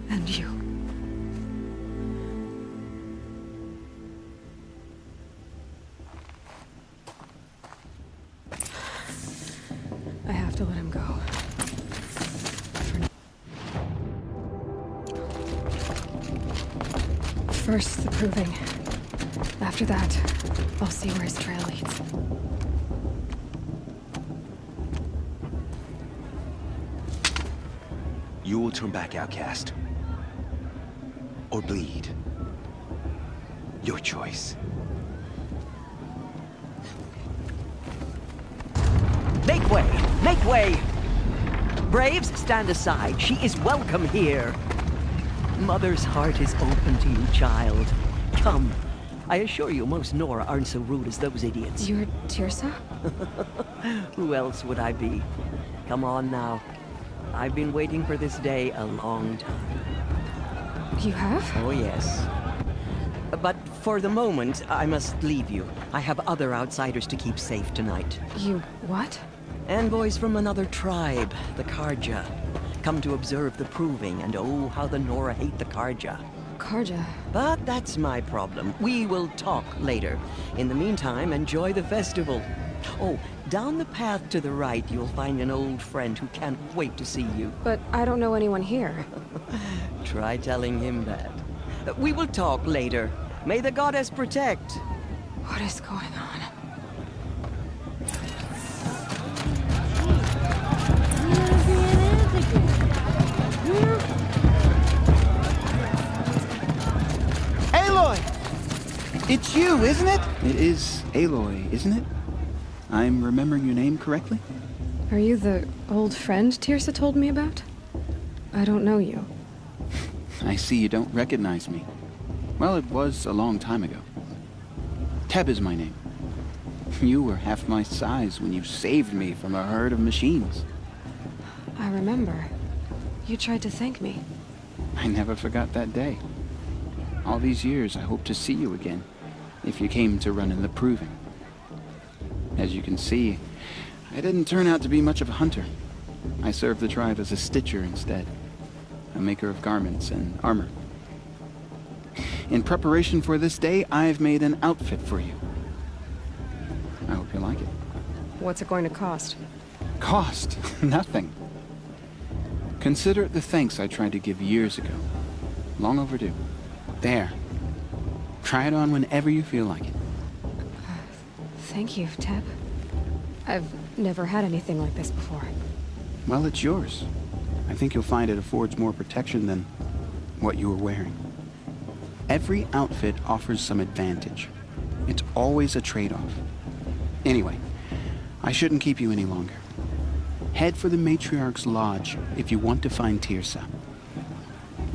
Speaker 8: And you. I have to let him go. First, the Proving. After that, I'll see where his trail leads.
Speaker 11: You will turn back, outcast. Or bleed. Your choice.
Speaker 12: Make way! Make way! Braves, stand aside. She is welcome here. Mother's heart is open to you, child. Come. I assure you, most Nora aren't so rude as those idiots.
Speaker 8: You're Tirsa?
Speaker 12: Who else would I be? Come on now. I've been waiting for this day a long time.
Speaker 8: You have?
Speaker 12: Oh, yes. But for the moment, I must leave you. I have other outsiders to keep safe tonight.
Speaker 8: You what?
Speaker 12: Envoys from another tribe, the Karja. Come to observe the Proving, and oh, how the Nora hate the Karja.
Speaker 8: Karja?
Speaker 12: But that's my problem. We will talk later. In the meantime, enjoy the festival. Oh, down the path to the right, you'll find an old friend who can't wait to see you.
Speaker 8: But I don't know anyone here.
Speaker 12: Try telling him that. We will talk later. May the goddess protect.
Speaker 8: What is going on?
Speaker 13: Aloy! It's you, isn't it?
Speaker 14: It is Aloy, isn't it? I'm remembering your name correctly?
Speaker 8: Are you the old friend Tirsa told me about? I don't know you.
Speaker 14: I see you don't recognize me. Well, it was a long time ago. Teb is my name. You were half my size when you saved me from a herd of machines.
Speaker 8: I remember. You tried to thank me.
Speaker 14: I never forgot that day. All these years, I hope to see you again, if you came to run in the Proving. As you can see, I didn't turn out to be much of a hunter. I served the tribe as a stitcher instead, a maker of garments and armor. In preparation for this day, I've made an outfit for you. I hope you like it.
Speaker 8: What's it going to cost?
Speaker 14: Cost? Nothing. Consider it the thanks I tried to give years ago. Long overdue. There. Try it on whenever you feel like it.
Speaker 8: Thank you, Teb. I've never had anything like this before.
Speaker 14: Well, it's yours. I think you'll find it affords more protection than what you were wearing. Every outfit offers some advantage. It's always a trade-off. Anyway, I shouldn't keep you any longer. Head for the Matriarch's Lodge if you want to find Tirsa.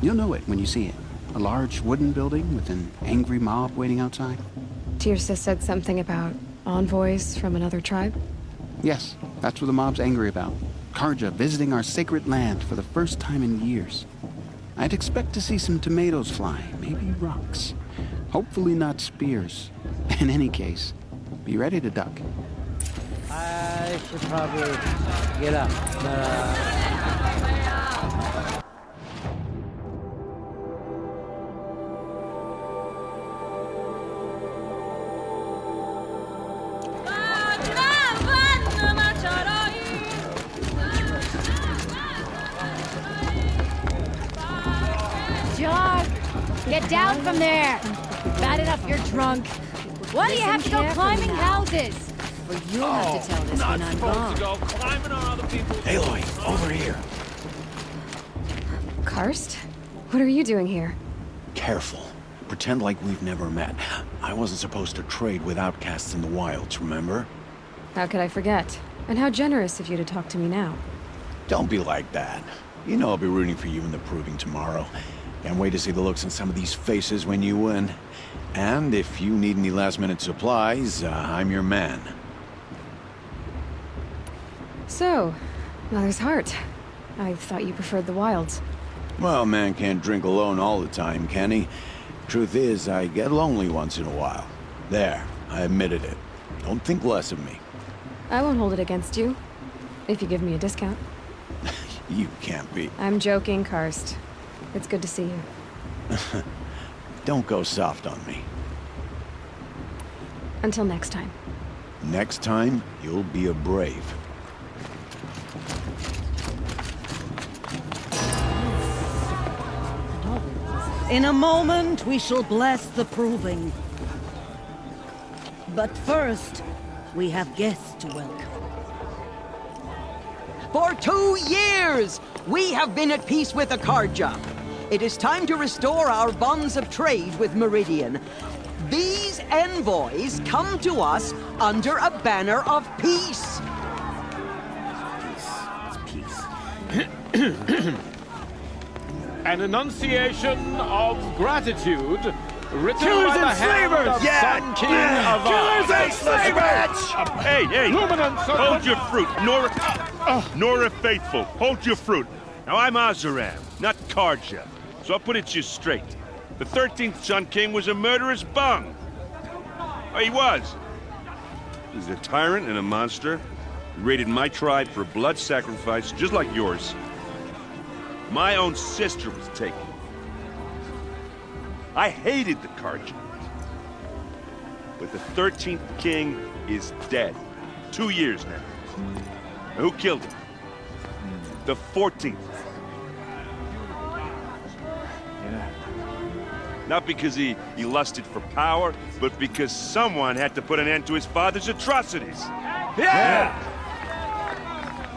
Speaker 14: You'll know it when you see it. A large wooden building with an angry mob waiting outside.
Speaker 8: Tirsa said something about envoys from another tribe?
Speaker 14: Yes, that's what the mob's angry about. Karja visiting our sacred land for the first time in years. I'd expect to see some tomatoes fly, maybe rocks. Hopefully not spears. In any case, be ready to duck.
Speaker 13: I should probably get up, but
Speaker 15: John, get down from there. Bad enough you're drunk. Why do you have to go climbing houses?
Speaker 16: Well, you'll have to tell this when I'm gone.
Speaker 10: Go climbing on other people's...
Speaker 9: Aloy, over here.
Speaker 8: Karst? What are you doing here?
Speaker 9: Careful. Pretend like we've never met. I wasn't supposed to trade with outcasts in the wilds, remember?
Speaker 8: How could I forget? And how generous of you to talk to me now.
Speaker 9: Don't be like that. You know I'll be rooting for you in the Proving tomorrow. Can't wait to see the looks on some of these faces when you win. And if you need any last-minute supplies, I'm your man.
Speaker 8: So, Mother's Heart. I thought you preferred the wilds.
Speaker 9: Well, man can't drink alone all the time, can he? Truth is, I get lonely once in a while. There, I admitted it. Don't think less of me.
Speaker 8: I won't hold it against you, if you give me a discount.
Speaker 9: You can't be.
Speaker 8: I'm joking, Karst. It's good to see you.
Speaker 9: Don't go soft on me.
Speaker 8: Until next time.
Speaker 9: Next time, you'll be a brave.
Speaker 4: In a moment, we shall bless the Proving. But first, we have guests to welcome.
Speaker 12: For 2 years, we have been at peace with the Karja. It is time to restore our bonds of trade with Meridian. These envoys come to us under a banner of peace.
Speaker 10: An enunciation of gratitude written
Speaker 3: Killers
Speaker 10: by the
Speaker 3: and
Speaker 10: hand
Speaker 3: slavers!
Speaker 10: of Sun King of
Speaker 3: Killers and slavers!
Speaker 17: Hey, hey!
Speaker 10: Luminance
Speaker 17: Hold your fruit, Nora Faithful. Hold your fruit. Now, I'm Azaram, not Karja, so I'll put it to you straight. The 13th Sun King was a murderous bung. Oh, he was. He's a tyrant and a monster. He raided my tribe for a blood sacrifice, just like yours. My own sister was taken. I hated the Karja. But the 13th king is dead. 2 years now. Now, who killed him? The 14th. Not because he lusted for power, but because someone had to put an end to his father's atrocities.
Speaker 10: Yeah!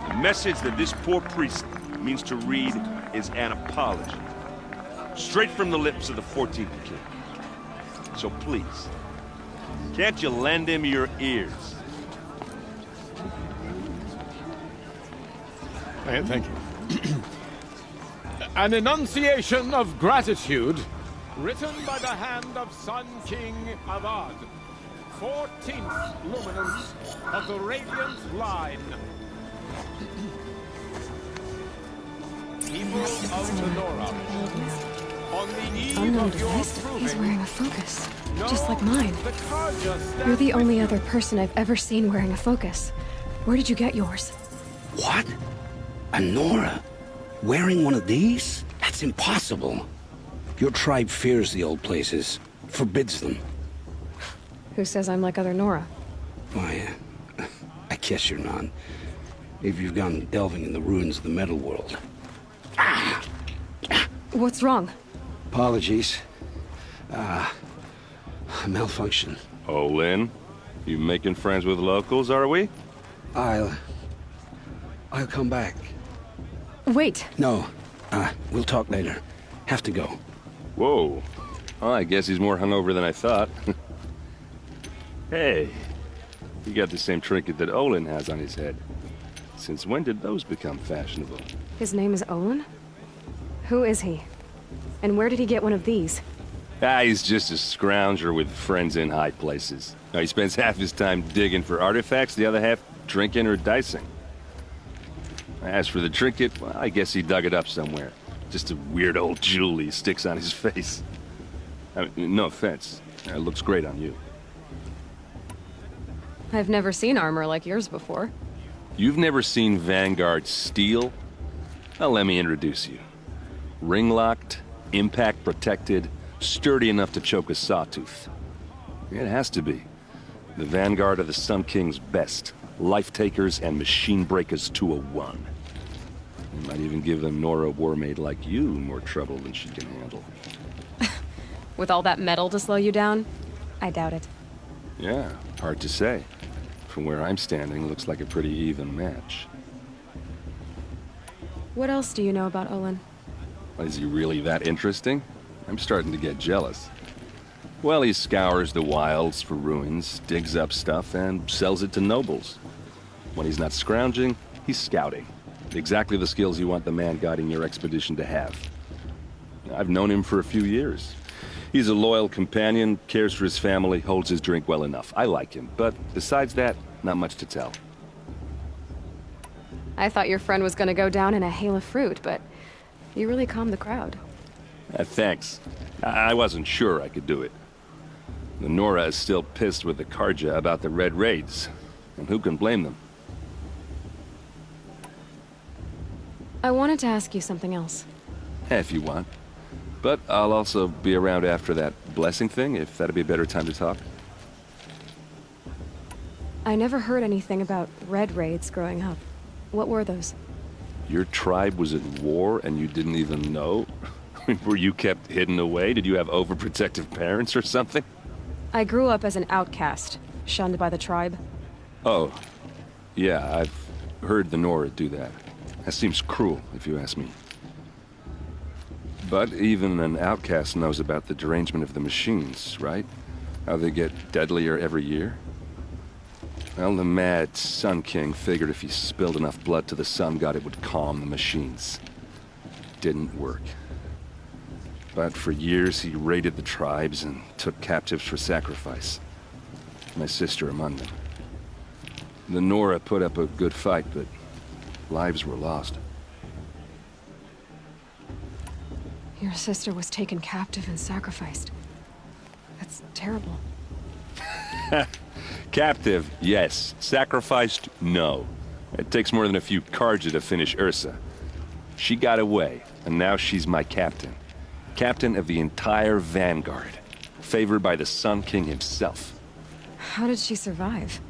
Speaker 17: The message that this poor priest means to read is an apology. Straight from the lips of the 14th King. So please, can't you lend him your ears?
Speaker 10: Thank you. An enunciation of gratitude, written by the hand of Sun King Avad, 14th luminance of the Radiant Line. People of Sonora, on the eve
Speaker 8: Unknown
Speaker 10: of your
Speaker 8: device. He's wearing a
Speaker 10: proving,
Speaker 8: focus, just like mine. You're the only other person I've ever seen wearing a focus. Where did you get yours?
Speaker 18: What? A Nora? Wearing one of these? That's impossible. Your tribe fears the old places, forbids them.
Speaker 8: Who says I'm like other Nora?
Speaker 18: Why, I guess you're not. If you've gone delving in the ruins of the metal world.
Speaker 8: What's wrong?
Speaker 18: Apologies. Malfunction.
Speaker 17: Oh, Lynn, you making friends with locals, are we?
Speaker 18: I'll come back.
Speaker 8: Wait.
Speaker 18: No, we'll talk later. Have to go.
Speaker 17: Whoa. Oh, I guess he's more hungover than I thought. Hey, you got the same trinket that Olin has on his head. Since when did those become fashionable?
Speaker 8: His name is Olin? Who is he? And where did he get one of these?
Speaker 17: He's just a scrounger with friends in high places. Now, he spends half his time digging for artifacts, the other half drinking or dicing. As for the trinket, well, I guess he dug it up somewhere. Just a weird old jewel he sticks on his face. I mean, no offense. It looks great on you.
Speaker 8: I've never seen armor like yours before.
Speaker 17: You've never seen Vanguard steel? Well, let me introduce you. Ring-locked, impact-protected, sturdy enough to choke a sawtooth. It has to be. The Vanguard of the Sun King's best. Life-takers and machine breakers to a one. You might even give a Nora warmaid like you more trouble than she can handle.
Speaker 8: With all that metal to slow you down? I doubt it.
Speaker 17: Yeah, hard to say. From where I'm standing, looks like a pretty even match.
Speaker 8: What else do you know about Olin?
Speaker 17: Is he really that interesting? I'm starting to get jealous. Well, he scours the wilds for ruins, digs up stuff, and sells it to nobles. When he's not scrounging, he's scouting. Exactly the skills you want the man guiding your expedition to have. I've known him for a few years. He's a loyal companion, cares for his family, holds his drink well enough. I like him, but besides that, not much to tell.
Speaker 8: I thought your friend was gonna go down in a hail of fruit, but you really calmed the crowd.
Speaker 17: Thanks. I wasn't sure I could do it. The Nora is still pissed with the Karja about the Red Raids, and who can blame them?
Speaker 8: I wanted to ask you something else.
Speaker 17: If you want. But I'll also be around after that blessing thing, if that'd be a better time to talk.
Speaker 8: I never heard anything about Red Raids growing up. What were those?
Speaker 17: Your tribe was at war and you didn't even know? Were you kept hidden away? Did you have overprotective parents or something?
Speaker 8: I grew up as an outcast, shunned by the tribe.
Speaker 17: Oh, yeah, I've heard the Nora do that. That seems cruel, if you ask me. But even an outcast knows about the derangement of the machines, right? How they get deadlier every year? Well, the mad Sun King figured if he spilled enough blood to the Sun God, it would calm the machines. Didn't work. But for years, he raided the tribes and took captives for sacrifice. My sister among them. The Nora put up a good fight, but lives were lost.
Speaker 8: Your sister was taken captive and sacrificed. That's terrible.
Speaker 17: Captive, yes. Sacrificed, no. It takes more than a few Karja to finish Ursa. She got away, and now she's my captain. Captain of the entire Vanguard. Favored by the Sun King himself.
Speaker 8: How did she survive?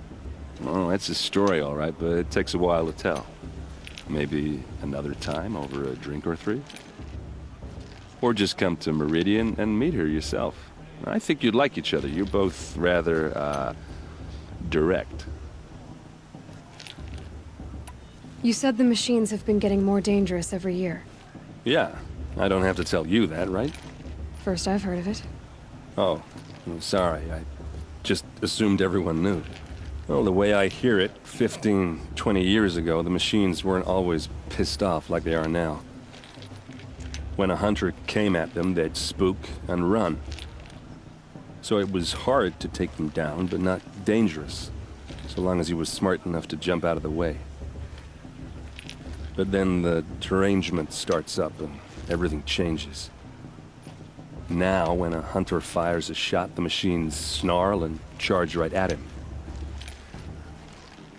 Speaker 17: Oh, that's a story, all right, but it takes a while to tell. Maybe another time over a drink or three? Or just come to Meridian and meet her yourself. I think you'd like each other. You're both rather, direct.
Speaker 8: You said the machines have been getting more dangerous every year.
Speaker 19: Yeah, I don't have to tell you that, right?
Speaker 8: First I've heard of it.
Speaker 19: Oh, I'm sorry. I just assumed everyone knew. Well, the way I hear it, 15, 20 years ago, the machines weren't always pissed off like they are now. When a hunter came at them, they'd spook and run. So it was hard to take them down, but not dangerous, so long as he was smart enough to jump out of the way. But then the derangement starts up and everything changes. Now, when a hunter fires a shot, the machines snarl and charge right at him.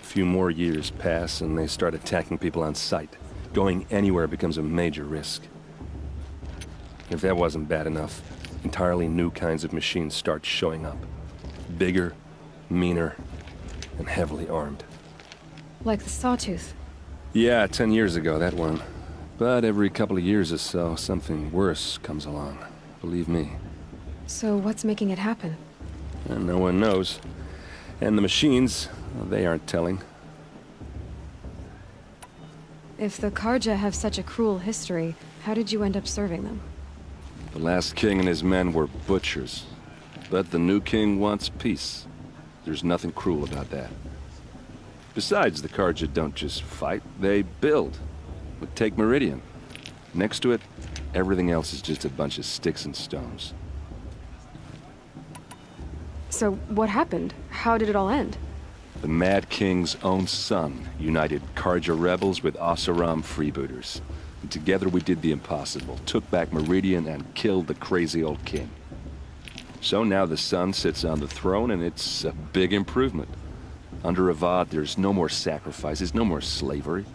Speaker 19: A few more years pass and they start attacking people on sight. Going anywhere becomes a major risk. If that wasn't bad enough, entirely new kinds of machines start showing up. Bigger, meaner, and heavily armed.
Speaker 8: Like the Sawtooth.
Speaker 19: Yeah, 10 years ago, that one. But every couple of years or so, something worse comes along. Believe me.
Speaker 8: So what's making it happen?
Speaker 19: And no one knows. And the machines, well, they aren't telling.
Speaker 8: If the Karja have such a cruel history, how did you end up serving them?
Speaker 19: The last king and his men were butchers. But the new king wants peace. There's nothing cruel about that. Besides, the Karja don't just fight, they build. But take Meridian. Next to it, everything else is just a bunch of sticks and stones.
Speaker 8: So what happened? How did it all end?
Speaker 19: The Mad King's own son united Karja rebels with Oseram freebooters. And together we did the impossible, took back Meridian and killed the crazy old king. So now the son sits on the throne and it's a big improvement. Under Avad, there's no more sacrifices, no more slavery.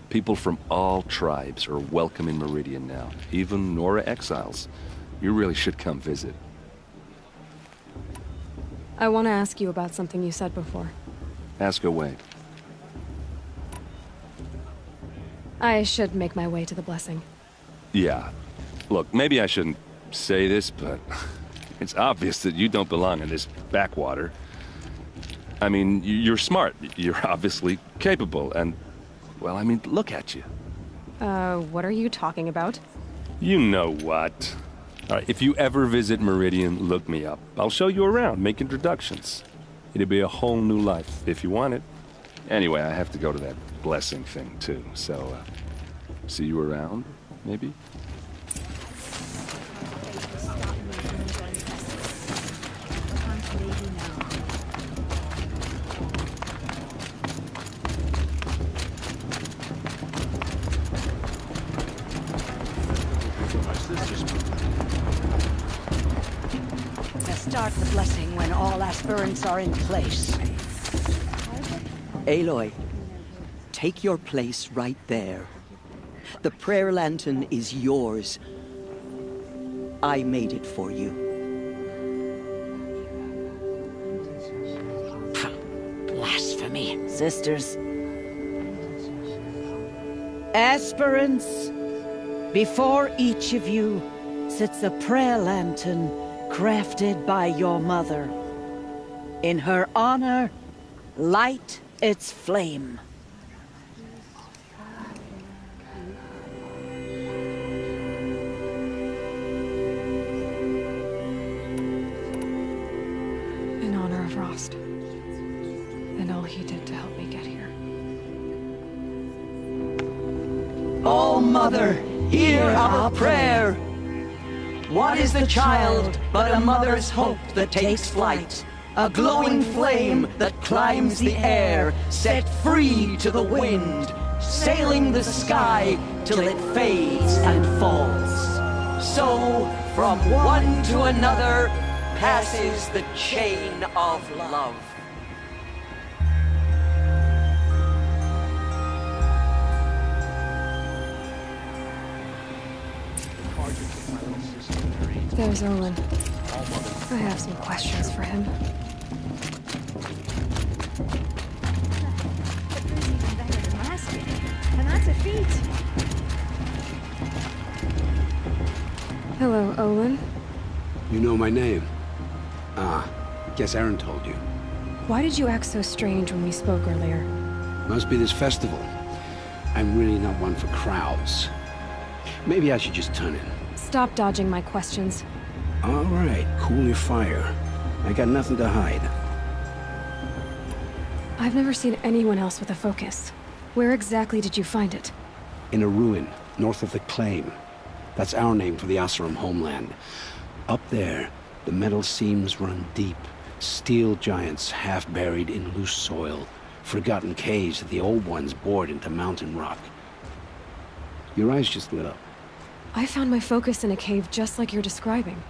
Speaker 19: People from all tribes are welcome in Meridian now, even Nora exiles. You really should come visit.
Speaker 8: I want to ask you about something you said before.
Speaker 19: Ask away.
Speaker 8: I should make my way to the blessing.
Speaker 19: Yeah. Look, maybe I shouldn't say this, but it's obvious that you don't belong in this backwater. I mean, you're smart. You're obviously capable, and, well, I mean, look at you.
Speaker 8: What are you talking about?
Speaker 19: You know what. All right, if you ever visit Meridian, look me up. I'll show you around, make introductions. It'll be a whole new life, if you want it. Anyway, I have to go to that blessing thing, too, so, see you around, maybe?
Speaker 12: Start the blessing when all aspirants are in place. Aloy, take your place right there. The prayer lantern is yours. I made it for you. Blasphemy. Sisters. Aspirants, before each of you sits a prayer lantern crafted by your mother. In her honor, light its flame.
Speaker 8: In honor of Rost. And all he did to help me get here.
Speaker 12: O Mother, hear our prayer. What is the child but a mother's hope that takes flight? A glowing flame that climbs the air, set free to the wind, sailing the sky till it fades and falls. So, from one to another, passes the chain of love.
Speaker 8: There's Olin. I have some questions for him.
Speaker 15: And that's a feat.
Speaker 8: Hello, Olin.
Speaker 18: You know my name? Ah, guess Aaron told you.
Speaker 8: Why did you act so strange when we spoke earlier?
Speaker 18: Must be this festival. I'm really not one for crowds. Maybe I should just turn in.
Speaker 8: Stop dodging my questions.
Speaker 18: All right, cool your fire. I got nothing to hide.
Speaker 8: I've never seen anyone else with a focus. Where exactly did you find it?
Speaker 18: In a ruin, north of the Claim. That's our name for the Oseram homeland. Up there, the metal seams run deep. Steel giants half buried in loose soil. Forgotten caves that the old ones bored into mountain rock. Your eyes just lit up.
Speaker 8: I found my focus in a cave just like you're describing.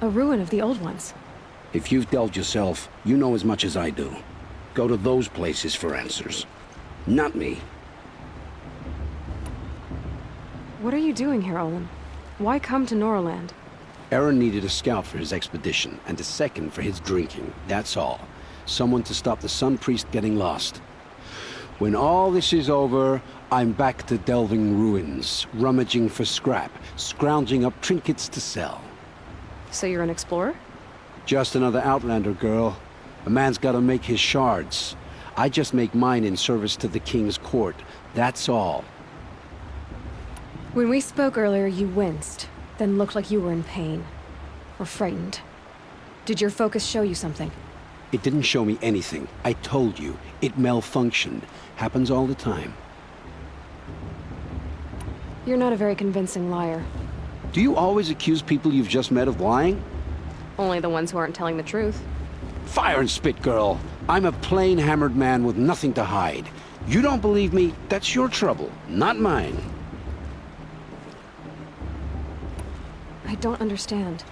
Speaker 8: A ruin of the old ones.
Speaker 18: If you've delved yourself, you know as much as I do. Go to those places for answers. Not me.
Speaker 8: What are you doing here, Olin? Why come to Norland?
Speaker 18: Aaron needed a scout for his expedition, and a second for his drinking. That's all. Someone to stop the Sun Priest getting lost. When all this is over, I'm back to delving ruins, rummaging for scrap, scrounging up trinkets to sell.
Speaker 8: So you're an explorer?
Speaker 18: Just another Outlander, girl. A man's gotta make his shards. I just make mine in service to the King's court. That's all.
Speaker 8: When we spoke earlier, you winced, then looked like you were in pain. Or frightened. Did your focus show you something?
Speaker 18: It didn't show me anything. I told you. It malfunctioned. Happens all the time.
Speaker 8: You're not a very convincing liar.
Speaker 18: Do you always accuse people you've just met of lying?
Speaker 8: Only the ones who aren't telling the truth.
Speaker 18: Fire and spit, girl. I'm a plain hammered man with nothing to hide. You don't believe me, that's your trouble, not mine.
Speaker 8: I don't understand.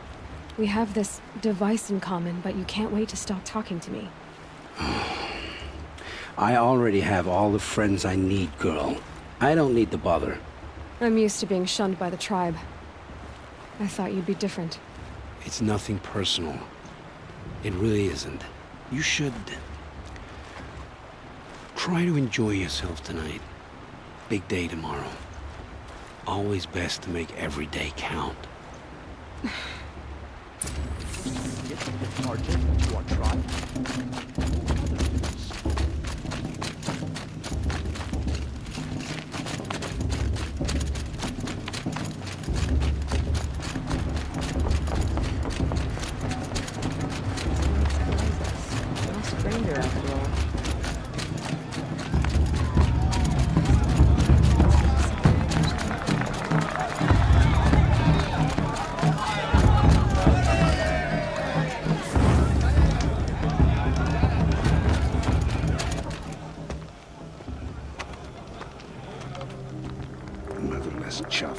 Speaker 8: We have this device in common, but you can't wait to stop talking to me.
Speaker 18: I already have all the friends I need, girl. I don't need to bother.
Speaker 8: I'm used to being shunned by the tribe. I thought you'd be different.
Speaker 18: It's nothing personal. It really isn't. You should... try to enjoy yourself tonight. Big day tomorrow. Always best to make every day count.
Speaker 12: Stranger after all.
Speaker 14: Motherless chuff.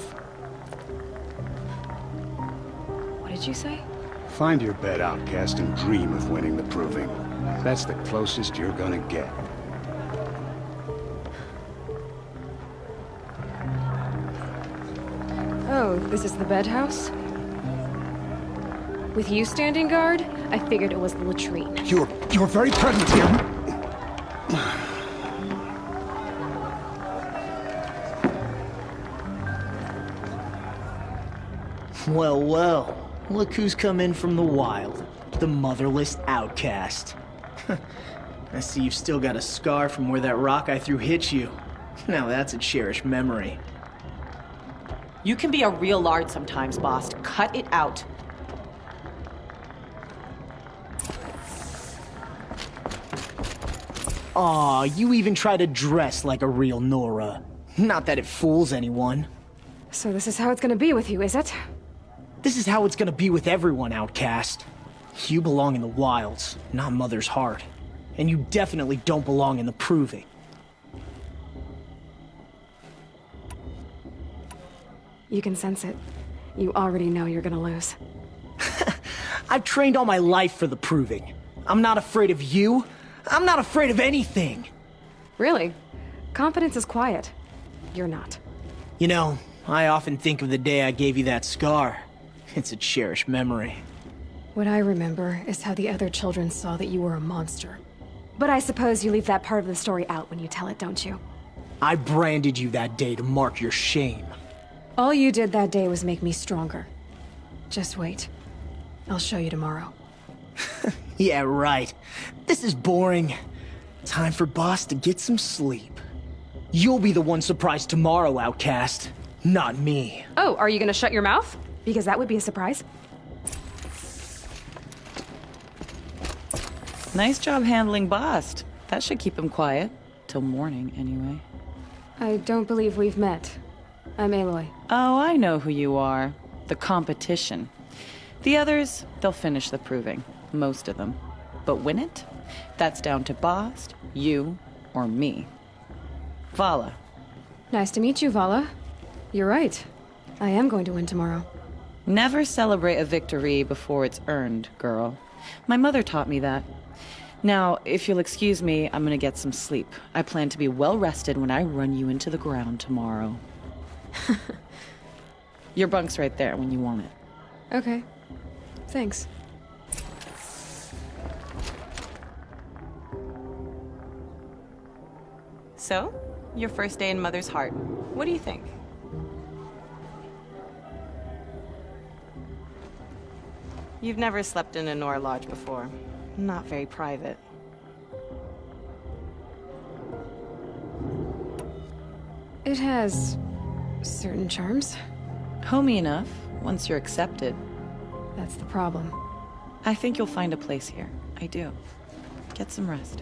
Speaker 8: What did you say?
Speaker 14: Find your bed, outcast, and dream of winning the proving. That's the closest you're gonna get.
Speaker 8: Oh, this is the bedhouse? With you standing guard, I figured it was the latrine.
Speaker 14: You're very present here.
Speaker 20: Well, well. Look who's come in from the wild. The motherless outcast. I see you've still got a scar from where that rock I threw hit you. Now that's a cherished memory.
Speaker 21: You can be a real lard sometimes, boss. Cut it out.
Speaker 20: Aw, you even try to dress like a real Nora. Not that it fools anyone.
Speaker 8: So this is how it's gonna be with you, is it?
Speaker 20: This is how it's gonna be with everyone, outcast. You belong in the wilds, not Mother's heart. And you definitely don't belong in the proving.
Speaker 8: You can sense it. You already know you're gonna lose.
Speaker 20: I've trained all my life for the proving. I'm not afraid of you. I'm not afraid of anything.
Speaker 8: Really? Confidence is quiet. You're not.
Speaker 20: You know, I often think of the day I gave you that scar. It's a cherished memory.
Speaker 8: What I remember is how the other children saw that you were a monster. But I suppose you leave that part of the story out when you tell it, don't you?
Speaker 20: I branded you that day to mark your shame.
Speaker 8: All you did that day was make me stronger. Just wait. I'll show you tomorrow.
Speaker 20: Yeah, right. This is boring. Time for Boss to get some sleep. You'll be the one surprised tomorrow, outcast. Not me.
Speaker 8: Oh, are you gonna shut your mouth? Because that would be a surprise.
Speaker 6: Nice job handling Bast. That should keep him quiet. Till morning, anyway.
Speaker 8: I don't believe we've met. I'm Aloy.
Speaker 6: Oh, I know who you are. The competition. The others, they'll finish the proving. Most of them. But win it? That's down to Bast, you, or me. Vala.
Speaker 8: Nice to meet you, Vala. You're right. I am going to win tomorrow.
Speaker 6: Never celebrate a victory before it's earned, girl. My mother taught me that. Now, if you'll excuse me, I'm gonna get some sleep. I plan to be well rested when I run you into the ground tomorrow. Your bunk's right there when you want it.
Speaker 8: Okay. Thanks.
Speaker 6: So, your first day in Mother's Heart. What do you think? You've never slept in a Nora lodge before. Not very private.
Speaker 8: It has certain charms.
Speaker 6: Homey enough, once you're accepted.
Speaker 8: That's the problem.
Speaker 6: I think you'll find a place here. I do. Get some rest.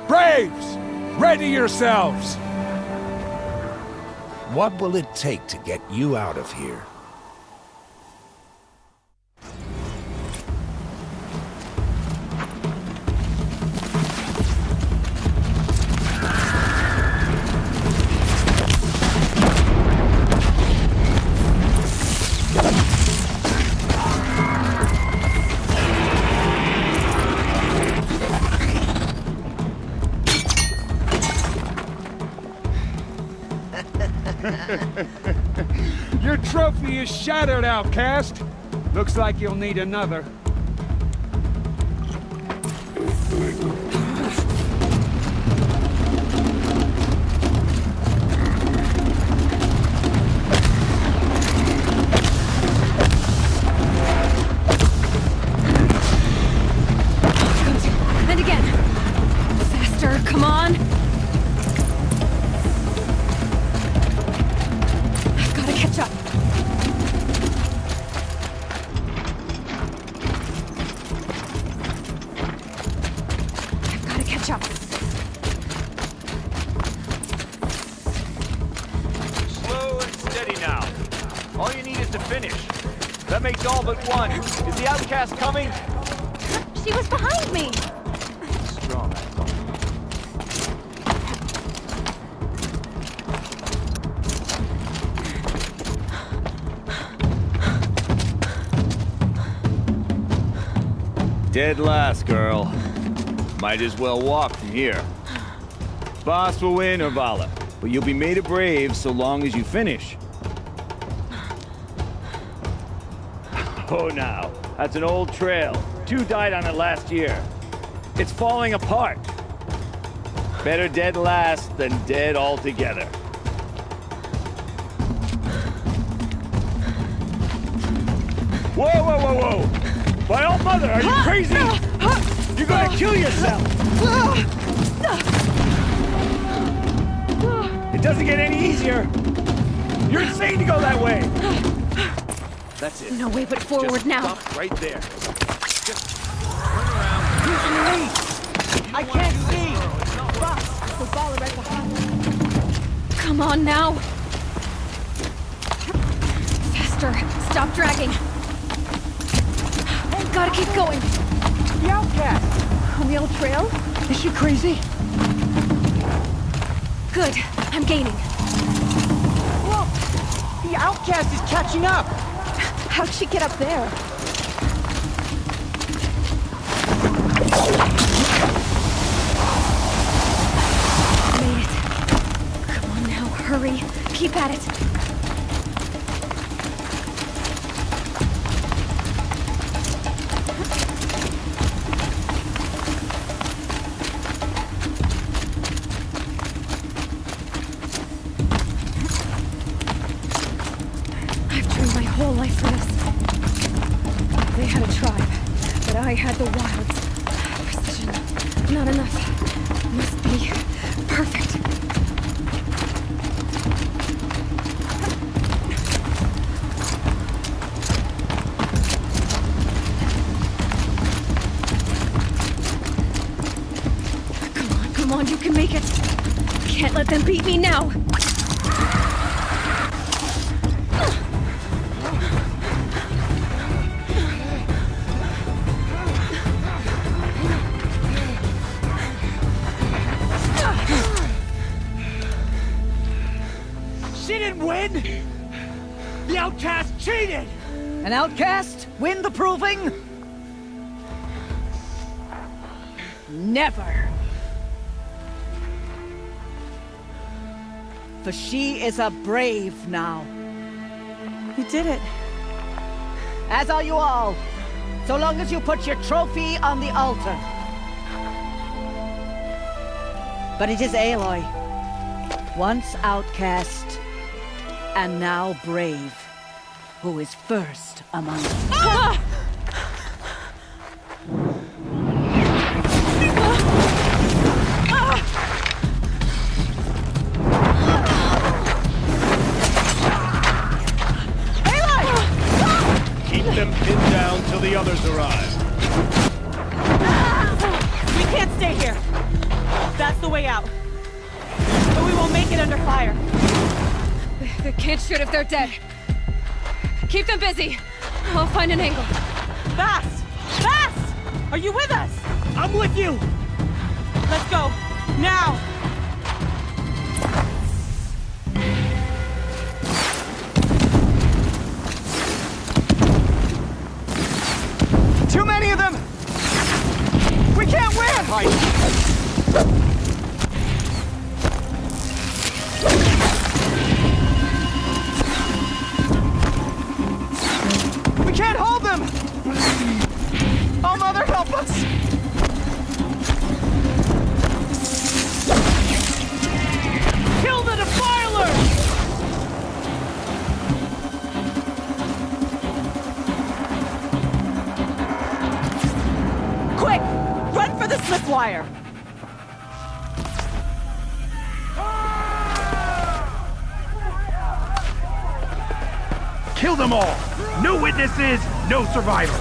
Speaker 22: Braves! Ready yourselves!
Speaker 23: What will it take to get you out of here?
Speaker 22: Your trophy is shattered, outcast. Looks like you'll need another.
Speaker 8: And again. Faster, come on. I've got to catch up. I've got to catch up.
Speaker 24: Slow and steady now. All you need is to finish. That makes all but one. Is the outcast coming?
Speaker 15: She was behind me!
Speaker 24: Strong. Dead last, girl. Might as well walk from here. Boss will win or Vala, but you'll be made a brave so long as you finish. Oh, now. That's an old trail. 2 died on it last year. It's falling apart. Better dead last than dead altogether. Whoa, whoa, whoa, whoa! By all mother, are you crazy? You're gonna kill yourself! It doesn't get any easier. You're insane to go that way.
Speaker 17: That's it.
Speaker 8: No way but forward
Speaker 17: Just
Speaker 8: now.
Speaker 17: Stop right there. Just turn around.
Speaker 12: Using me! I can't see! Boss, the ball right behind.
Speaker 8: Come on now. Faster. Stop dragging. Gotta keep going.
Speaker 12: The outcast!
Speaker 8: On the old trail?
Speaker 12: Is she crazy?
Speaker 8: Good. I'm gaining.
Speaker 12: Look! The outcast is catching up!
Speaker 8: How'd she get up there? Made it. Come on now, hurry. Keep at it. My whole life for this. They had a tribe, but I had the wilds. Precision. Not enough. Must be perfect. Come on, you can make it. Can't let them beat me now.
Speaker 12: She didn't win! The outcast cheated! An outcast win the proving? Never! For she is a brave now.
Speaker 6: You did it.
Speaker 12: As are you all, so long as you put your trophy on the altar. But it is Aloy, once outcast, and now brave, who is first among us.
Speaker 8: Ah!
Speaker 10: Keep them pinned down till the others arrive.
Speaker 21: We can't stay here. That's the way out. But we won't make it under fire.
Speaker 8: They can't shoot if they're dead. Keep them busy. I'll find an angle.
Speaker 21: Fast! Fast! Are you with us?
Speaker 12: I'm with you!
Speaker 21: Let's go. Now!
Speaker 12: Too many of them! We can't win! We can't hold them! Oh, Mother, help us! Kill the defilers!
Speaker 21: Quick! Run for the slip wire!
Speaker 17: Kill them all! No witnesses, no survivors!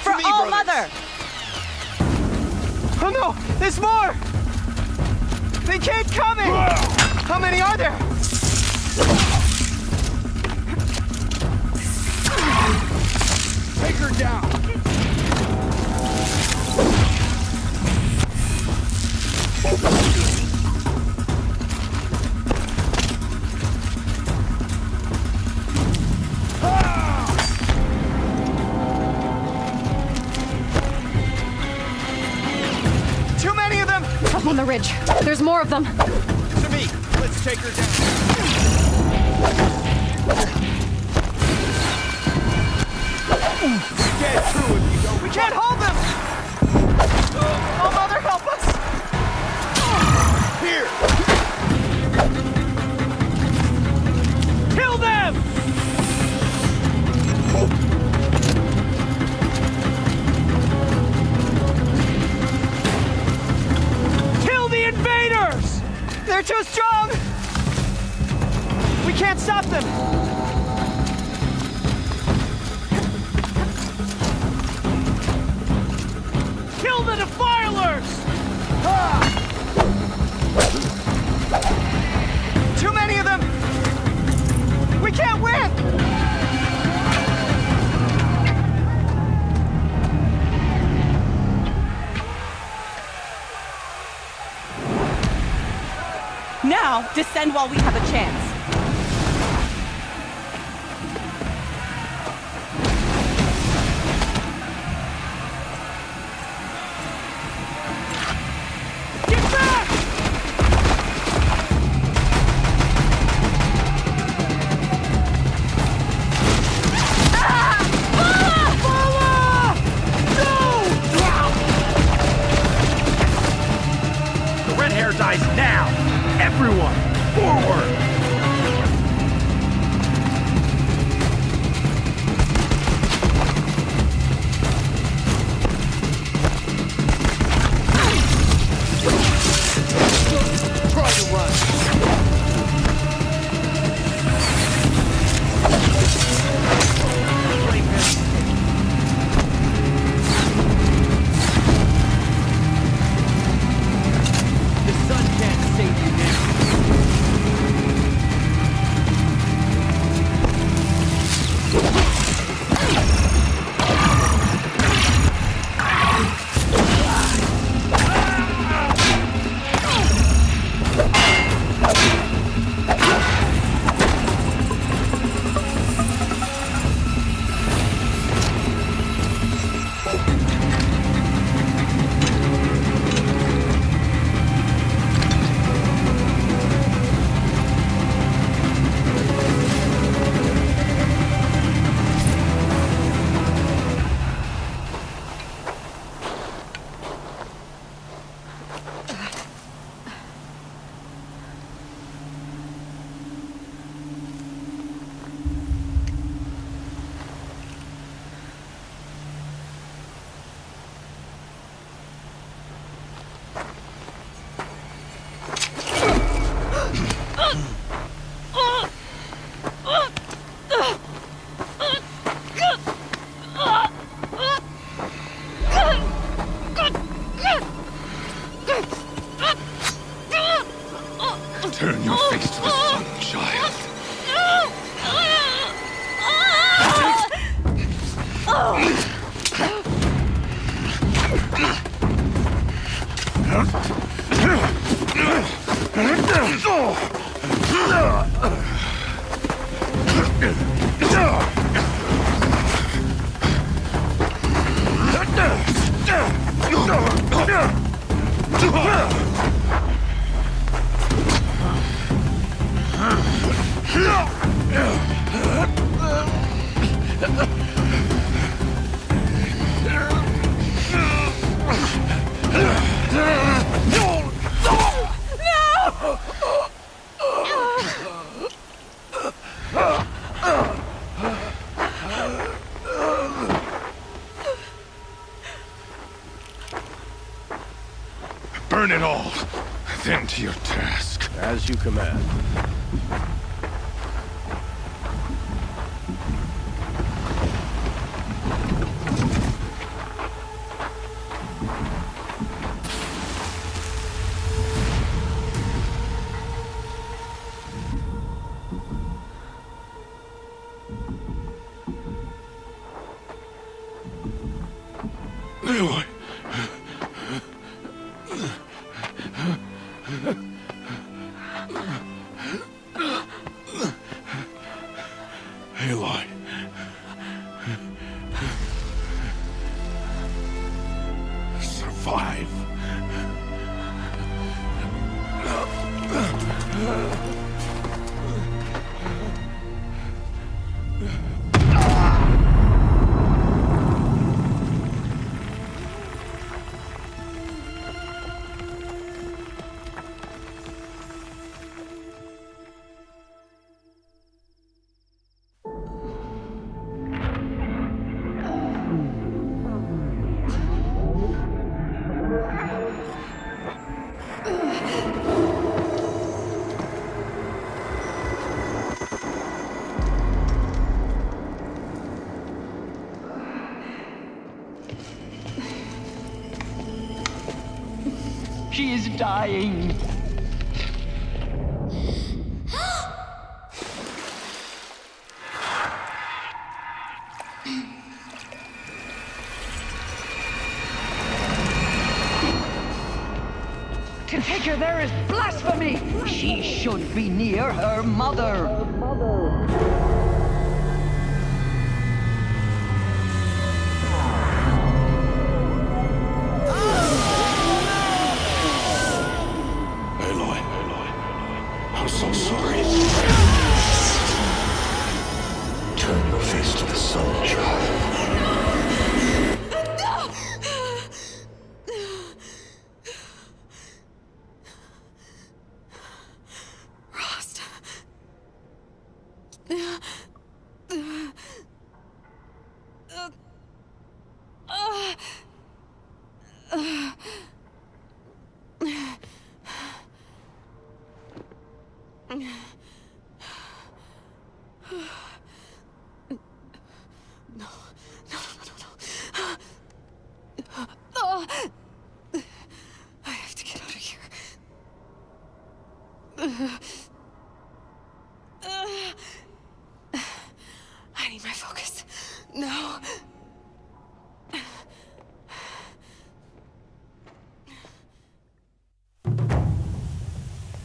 Speaker 12: For all Mother! Oh no! There's more! They keep coming! How many are there?
Speaker 10: Take her down!
Speaker 12: Too many of them!
Speaker 8: Up on the ridge. There's more of them.
Speaker 10: To me! Let's take her down! Get through if you don't.
Speaker 12: We can't hold them! Oh, Mother, help us!
Speaker 10: Here!
Speaker 12: Kill them! They're too strong! We can't stop them! Kill the defilers! Too many of them! We can't win!
Speaker 21: Now, descend while we have a chance.
Speaker 1: Dies now! Everyone, forward! Try to run.
Speaker 3: Turn your face to the sun, child. Burn it all, then to your task.
Speaker 1: As you command.
Speaker 3: Leroy.
Speaker 12: She is dying. To take her there is blasphemy! She should be near her mother.
Speaker 23: Aloy, I'm so sorry. Turn your face to the sun, child.
Speaker 8: I have to get out of here. I need my focus. No.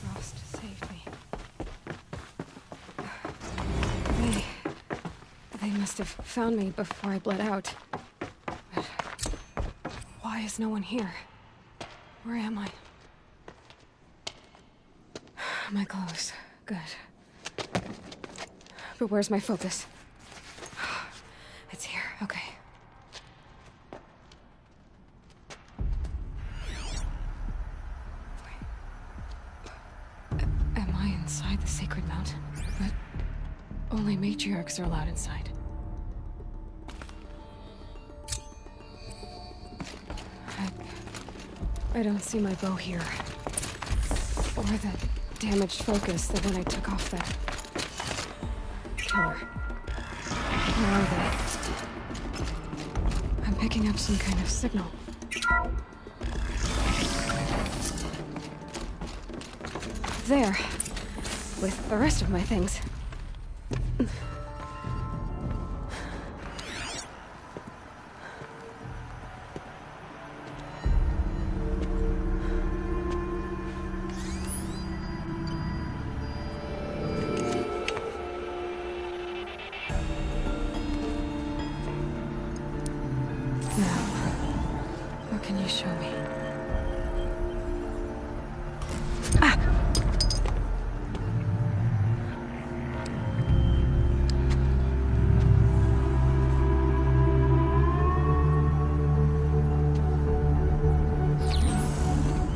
Speaker 8: Frost saved me. They must have found me before I bled out. But why is no one here? Where am I? My clothes. Good. But where's my focus? It's here. Okay. Am I inside the sacred mountain? But only matriarchs are allowed inside. I don't see my bow here. Or the damaged focus that when I took off that killer. Where are they? I'm picking up some kind of signal. There. With the rest of my things. What can you show me?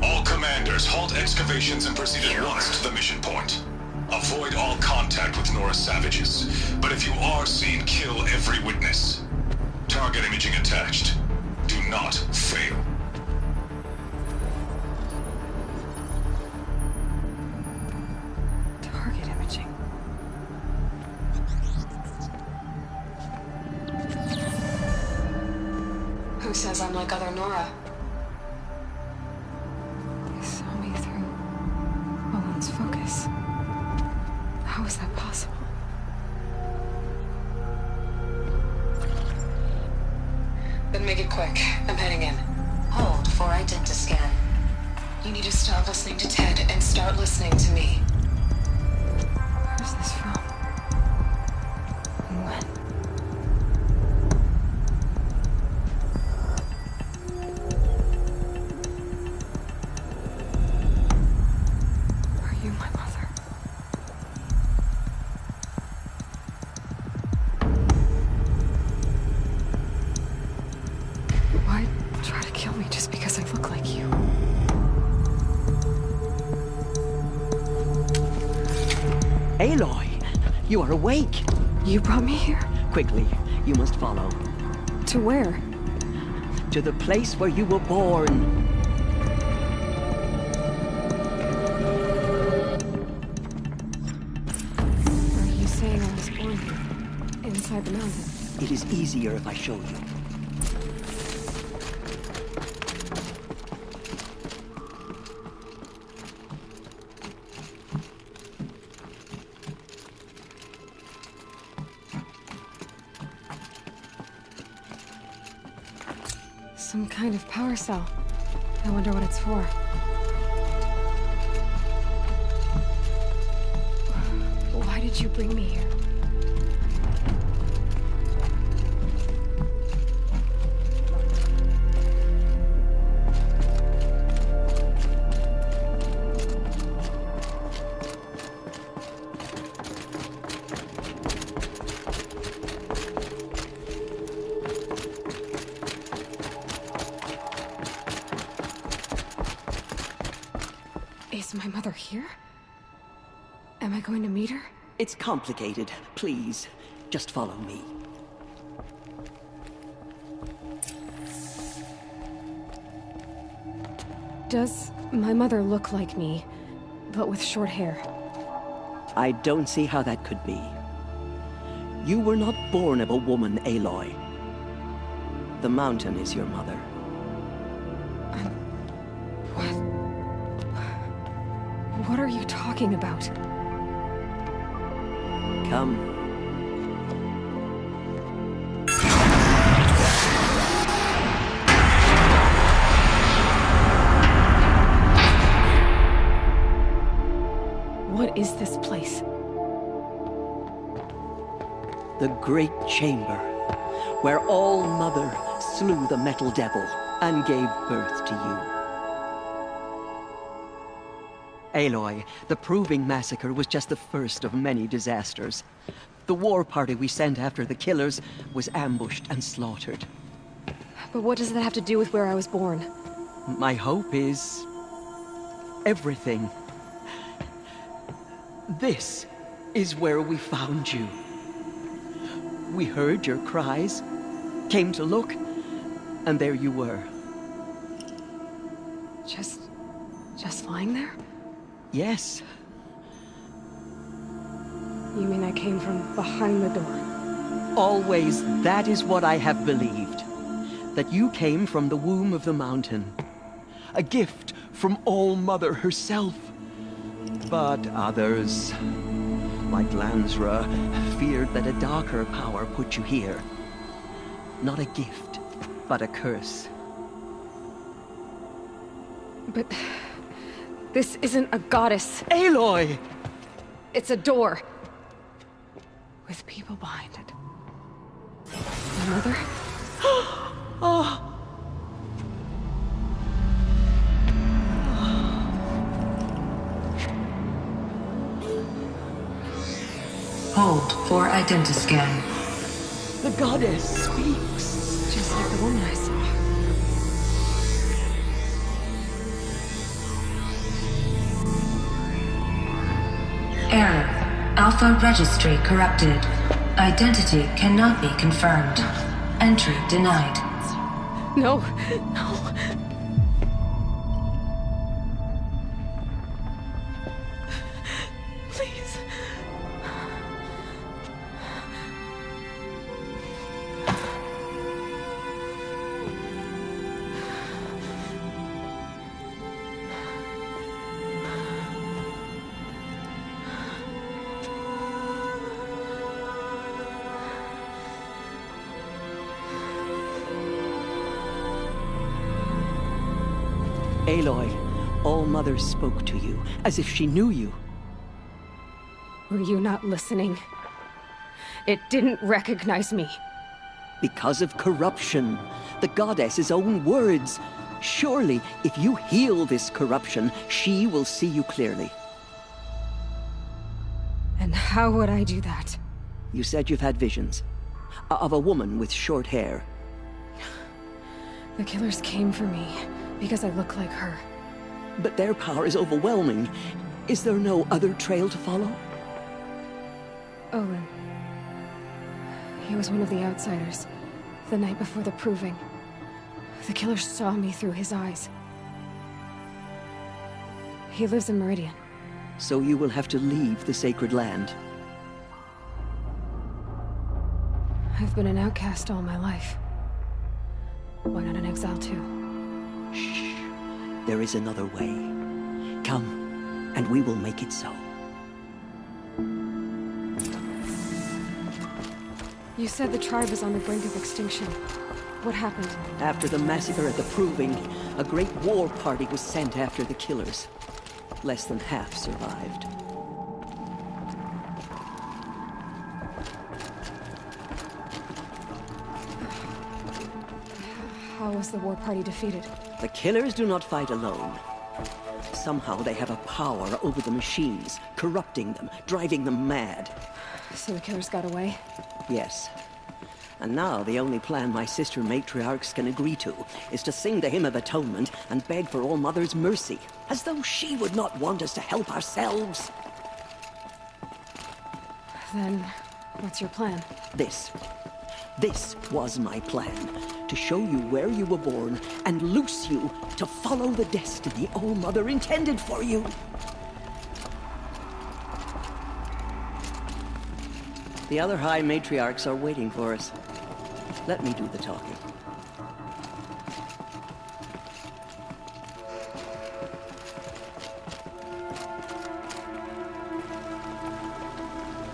Speaker 2: All commanders, halt excavations and proceed at once to the mission point. Avoid all contact with Nora savages, but if you are seen, kill every witness. Target imaging attached. Do not fail.
Speaker 8: Target imaging. Who says I'm like other Nora? You saw me through Owen's focus. How is that possible? Then make it quick. I'm heading in.
Speaker 5: Hold for identiscan.
Speaker 8: You need to stop listening to Ted and start listening to me. Where's this from? And when? Are you my mother? Why try to kill me just because I look like you?
Speaker 12: Aloy, you are awake.
Speaker 8: You brought me here?
Speaker 12: Quickly, you must follow.
Speaker 8: To where?
Speaker 12: To the place where you were born.
Speaker 8: Are you saying I was born here? Inside the mountain?
Speaker 12: It is easier if I show you.
Speaker 8: Some kind of power cell. I wonder what it's for. Why did you bring me here? Is my mother here? Am I going to meet her?
Speaker 12: It's complicated. Please, just follow me.
Speaker 8: Does my mother look like me, but with short hair?
Speaker 12: I don't see how that could be. You were not born of a woman, Aloy. The mountain is your mother.
Speaker 8: What are you talking about?
Speaker 12: Come.
Speaker 8: What is this place?
Speaker 12: The Great Chamber, where All-Mother slew the Metal Devil and gave birth to you. Aloy, the Proving Massacre was just the first of many disasters. The war party we sent after the killers was ambushed and slaughtered.
Speaker 8: But what does that have to do with where I was born?
Speaker 12: My hope is... everything. This is where we found you. We heard your cries, came to look, and there you were.
Speaker 8: Just lying there?
Speaker 12: Yes.
Speaker 8: You mean I came from behind the door?
Speaker 12: Always, that is what I have believed. That you came from the womb of the mountain. A gift from All-Mother herself. But others, like Lansra, feared that a darker power put you here. Not a gift, but a curse.
Speaker 8: But... this isn't a goddess.
Speaker 12: Aloy!
Speaker 8: It's a door. With people behind it. My mother?
Speaker 12: Oh!
Speaker 5: Hold for identiscan.
Speaker 12: The goddess speaks.
Speaker 8: Just like the woman I saw.
Speaker 5: Error. Alpha registry corrupted. Identity cannot be confirmed. Entry denied.
Speaker 8: No, no. Please.
Speaker 12: Aloy, All-Mother spoke to you, as if she knew you.
Speaker 8: Were you not listening? It didn't recognize me.
Speaker 12: Because of corruption. The goddess's own words. Surely, if you heal this corruption, she will see you clearly.
Speaker 8: And how would I do that?
Speaker 12: You said you've had visions. Of a woman with short hair.
Speaker 8: The killers came for me. Because I look like her.
Speaker 12: But their power is overwhelming. Is there no other trail to follow?
Speaker 8: Owen. He was one of the outsiders. The night before the Proving. The killers saw me through his eyes. He lives in Meridian.
Speaker 12: So you will have to leave the sacred land.
Speaker 8: I've been an outcast all my life. Why not an exile too?
Speaker 12: Shh. There is another way. Come, and we will make it so.
Speaker 8: You said the tribe is on the brink of extinction. What happened?
Speaker 12: After the massacre at the Proving, a great war party was sent after the killers. Less than half survived.
Speaker 8: How was the war party defeated?
Speaker 12: The killers do not fight alone. Somehow they have a power over the machines, corrupting them, driving them mad.
Speaker 8: So the killers got away?
Speaker 12: Yes. And now the only plan my sister matriarchs can agree to is to sing the Hymn of Atonement and beg for All Mother's mercy, as though she would not want us to help ourselves.
Speaker 8: Then, what's your plan?
Speaker 12: This was my plan. To show you where you were born and loose you to follow the destiny All Mother intended for you. The other High Matriarchs are waiting for us. Let me do the talking.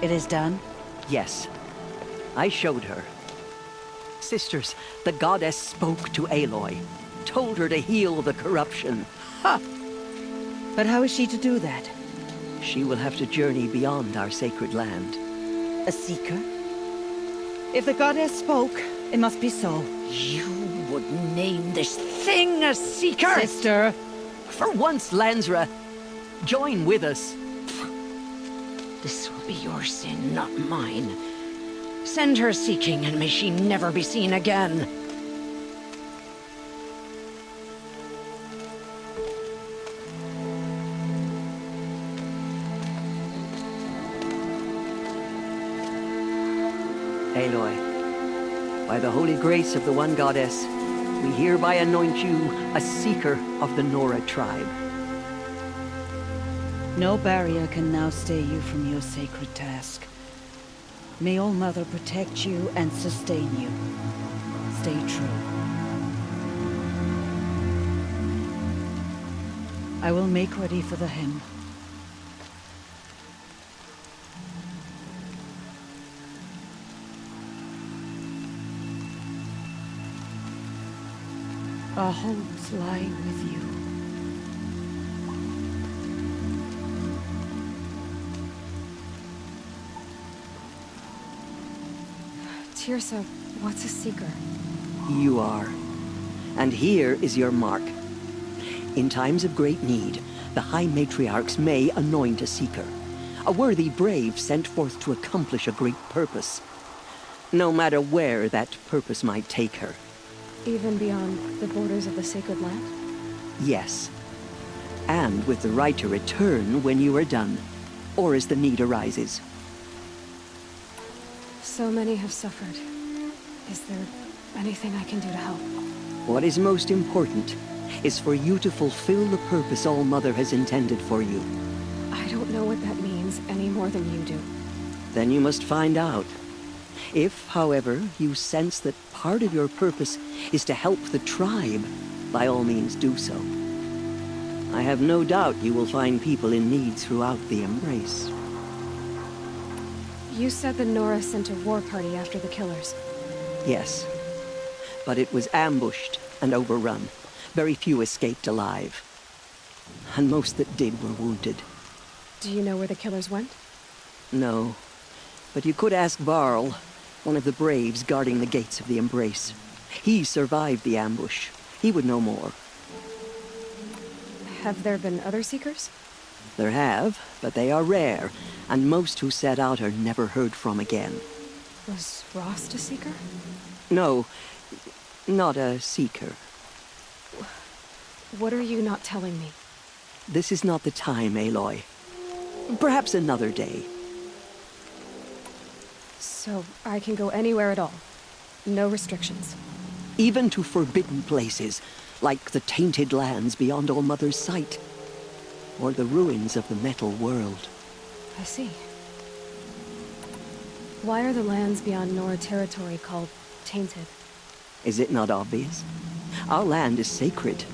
Speaker 4: It is done?
Speaker 12: Yes. I showed her. Sisters, the goddess spoke to Aloy, told her to heal the corruption.
Speaker 4: Ha! But how is she to do that?
Speaker 12: She will have to journey beyond our sacred land.
Speaker 4: A seeker? If the goddess spoke, it must be so.
Speaker 12: You would name this thing a seeker?
Speaker 4: Sister!
Speaker 12: For once, Lansra, join with us.
Speaker 7: This will be your sin, not mine. Send her seeking, and may she never be seen again.
Speaker 12: Aloy, by the holy grace of the One Goddess, we hereby anoint you a seeker of the Nora tribe.
Speaker 4: No barrier can now stay you from your sacred task. May All Mother protect you and sustain you. Stay true. I will make ready for the hymn. Our hopes lie with you.
Speaker 8: Tirsa, what's a seeker?
Speaker 12: You are. And here is your mark. In times of great need, the High Matriarchs may anoint a seeker. A worthy brave sent forth to accomplish a great purpose. No matter where that purpose might take her.
Speaker 8: Even beyond the borders of the sacred land?
Speaker 12: Yes. And with the right to return when you are done, or as the need arises.
Speaker 8: So many have suffered. Is there anything I can do to help?
Speaker 12: What is most important is for you to fulfill the purpose All Mother has intended for you.
Speaker 8: I don't know what that means any more than you do.
Speaker 12: Then you must find out. If, however, you sense that part of your purpose is to help the tribe, by all means do so. I have no doubt you will find people in need throughout the Embrace.
Speaker 8: You said the Nora sent a war party after the killers.
Speaker 12: Yes. But it was ambushed and overrun. Very few escaped alive. And most that did were wounded.
Speaker 8: Do you know where the killers went?
Speaker 12: No. But you could ask Varl, one of the braves guarding the gates of the Embrace. He survived the ambush. He would know more.
Speaker 8: Have there been other Seekers?
Speaker 12: There have, but they are rare, and most who set out are never heard from again.
Speaker 8: Was Rost a Seeker?
Speaker 12: No, not a Seeker.
Speaker 8: What are you not telling me?
Speaker 12: This is not the time, Aloy. Perhaps another day.
Speaker 8: So, I can go anywhere at all? No restrictions?
Speaker 12: Even to forbidden places, like the tainted lands beyond All Mother's sight. Or the ruins of the metal world.
Speaker 8: I see. Why are the lands beyond Nora territory called tainted?
Speaker 12: Is it not obvious? Our land is sacred.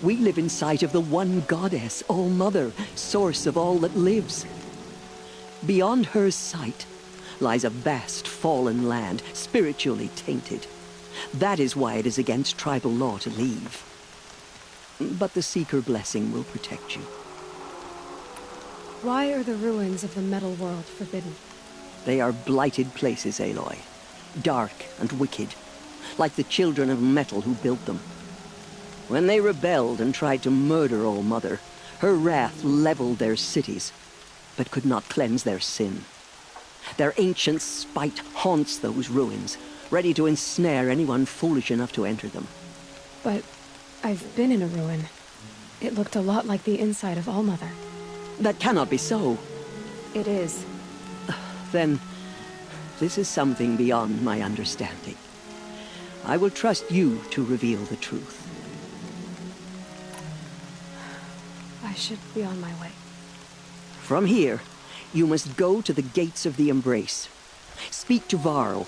Speaker 12: We live in sight of the one goddess, All Mother, source of all that lives. Beyond her sight lies a vast fallen land, spiritually tainted. That is why it is against tribal law to leave. But the Seeker blessing will protect you.
Speaker 8: Why are the ruins of the metal world forbidden?
Speaker 12: They are blighted places, Aloy. Dark and wicked, like the children of metal who built them. When they rebelled and tried to murder All Mother, her wrath leveled their cities, but could not cleanse their sin. Their ancient spite haunts those ruins, ready to ensnare anyone foolish enough to enter them.
Speaker 8: But I've been in a ruin. It looked a lot like the inside of All Mother.
Speaker 12: That cannot be so.
Speaker 8: It is.
Speaker 12: Then, this is something beyond my understanding. I will trust you to reveal the truth.
Speaker 8: I should be on my way.
Speaker 12: From here, you must go to the gates of the Embrace. Speak to Varl,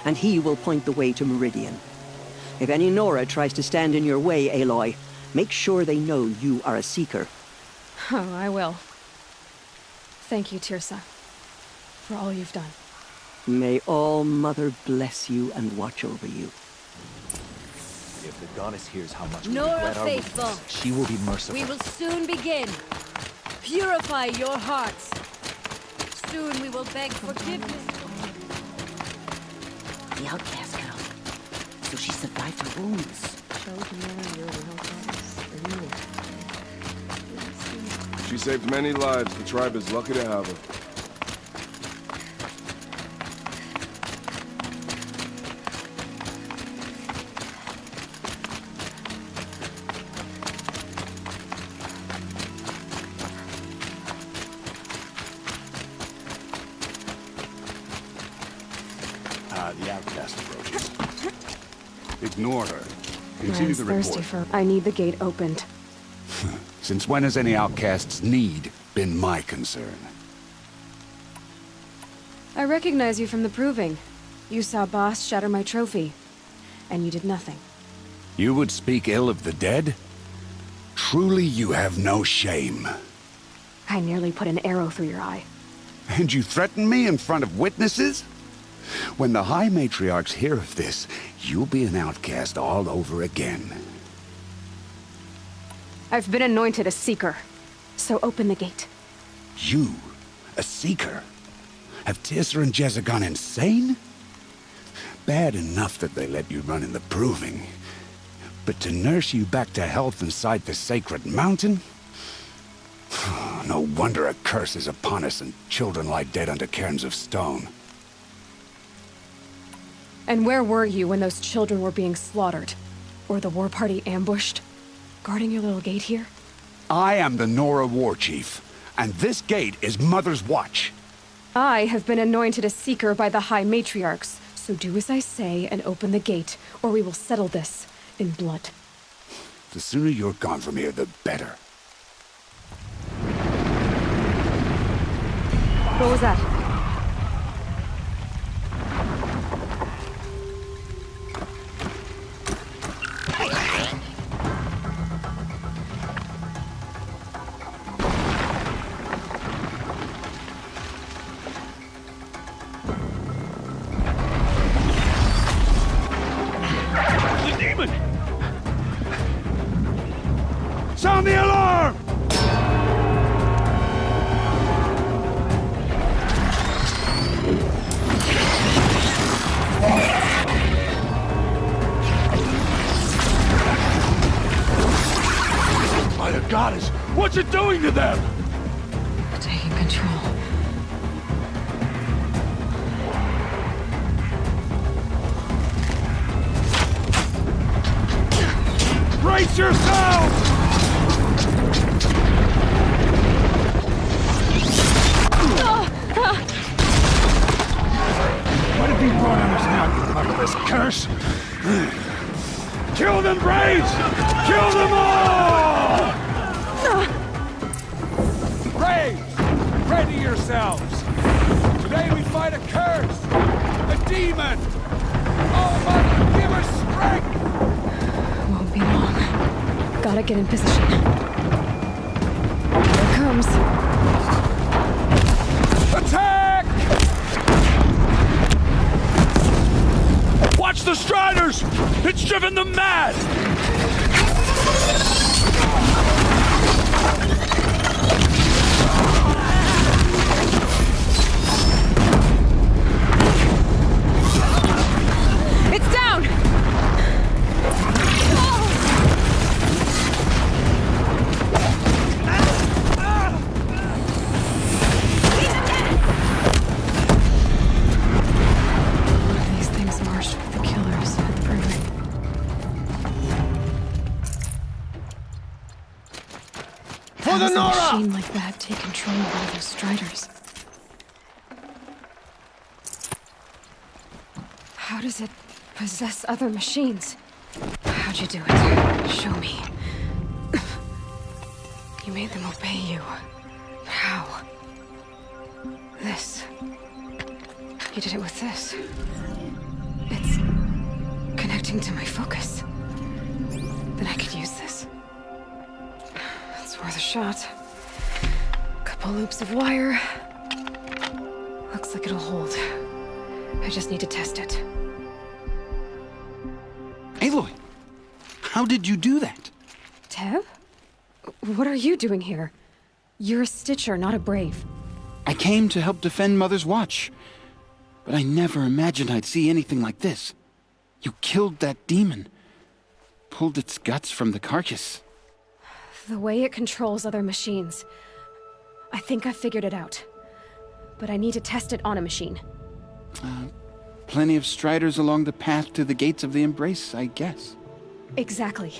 Speaker 12: and he will point the way to Meridian. If any Nora tries to stand in your way, Aloy, make sure they know you are a Seeker.
Speaker 8: Oh, I will. Thank you, Tirsa, for all you've done.
Speaker 12: May All Mother bless you and watch over you.
Speaker 9: If the goddess hears how much we
Speaker 15: Nora
Speaker 9: regret our
Speaker 15: faithful,
Speaker 9: weakness, she will be merciful.
Speaker 15: we will soon begin. Purify your hearts. Soon we will beg forgiveness.
Speaker 4: The outcast girl. So she survived her wounds.
Speaker 11: She saved many lives. The tribe is lucky to have her.
Speaker 18: The outcast approaches. Ignore her. Continue
Speaker 8: Rand's
Speaker 18: the
Speaker 8: thirsty
Speaker 18: report.
Speaker 8: I need the gate opened.
Speaker 18: Since when has any outcast's need been my concern?
Speaker 8: I recognize you from the proving. You saw Boss shatter my trophy. And you did nothing.
Speaker 18: You would speak ill of the dead? Truly you have no shame.
Speaker 8: I nearly put an arrow through your eye.
Speaker 18: And you threaten me in front of witnesses? When the High Matriarchs hear of this, you'll be an outcast all over again.
Speaker 8: I've been anointed a Seeker. So open the gate.
Speaker 18: You? A Seeker? Have Tirsa and Jezza gone insane? Bad enough that they let you run in the proving. But to nurse you back to health inside the sacred mountain? No wonder a curse is upon us and children lie dead under cairns of stone.
Speaker 8: And where were you when those children were being slaughtered? Or the war party ambushed? Guarding your little gate here?
Speaker 18: I am the Nora War Chief, and this gate is Mother's watch.
Speaker 8: I have been anointed a Seeker by the High Matriarchs, so do as I say and open the gate, or we will settle this in blood.
Speaker 18: The sooner you're gone from here, the better.
Speaker 8: What was that?
Speaker 18: Sound the alarm!
Speaker 11: By the goddess, what's it doing to them?
Speaker 8: Taking control.
Speaker 11: Brace yourselves!
Speaker 22: What have you brought on us now, you motherless curse?
Speaker 11: Kill them, Braves! Kill them all!
Speaker 22: Braves, ready yourselves! Today we fight a curse! A demon! Oh, Mother, give us strength!
Speaker 8: Won't be long. Gotta get in position. Here it comes.
Speaker 22: Attack!
Speaker 11: Watch
Speaker 17: the Striders! It's driven them mad!
Speaker 8: It's down! These things marched with the killers at the proving.
Speaker 1: For the Nora!
Speaker 8: How does a machine like that take control of one of those Striders? How does it possess other machines? How'd you do it? Show me. You made them obey you. How? This. You did it with this. It's connecting to my focus. Then I could use this. It's worth a shot. Couple loops of wire. Looks like it'll hold. I just need to test it.
Speaker 18: Aloy, how did you do that?
Speaker 8: Teb? What are you doing here? You're a Stitcher, not a Brave.
Speaker 18: I came to help defend Mother's Watch, but I never imagined I'd see anything like this. You killed that demon, pulled its guts from the carcass.
Speaker 8: The way it controls other machines. I think I figured it out. But I need to test it on a machine.
Speaker 18: Plenty of Striders along the path to the gates of the Embrace, I guess.
Speaker 8: Exactly.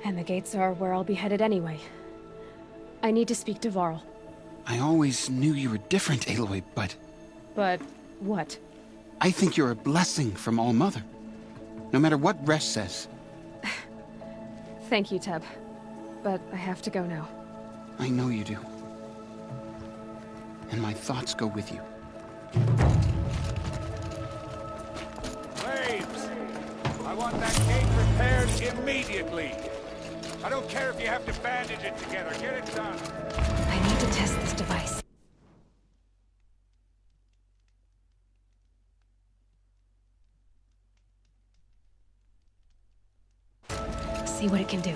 Speaker 8: And the gates are where I'll be headed anyway. I need to speak to Varl.
Speaker 18: I always knew you were different, Aloy, but
Speaker 8: But what?
Speaker 18: I think you're a blessing from All Mother. No matter what Resh says.
Speaker 8: Thank you, Teb. But I have to go now.
Speaker 18: I know you do. And my thoughts go with you.
Speaker 10: Waves! I want that gate repaired immediately. I don't care if you have to bandage it together. Get it done.
Speaker 8: I need to test this device. See what it can do.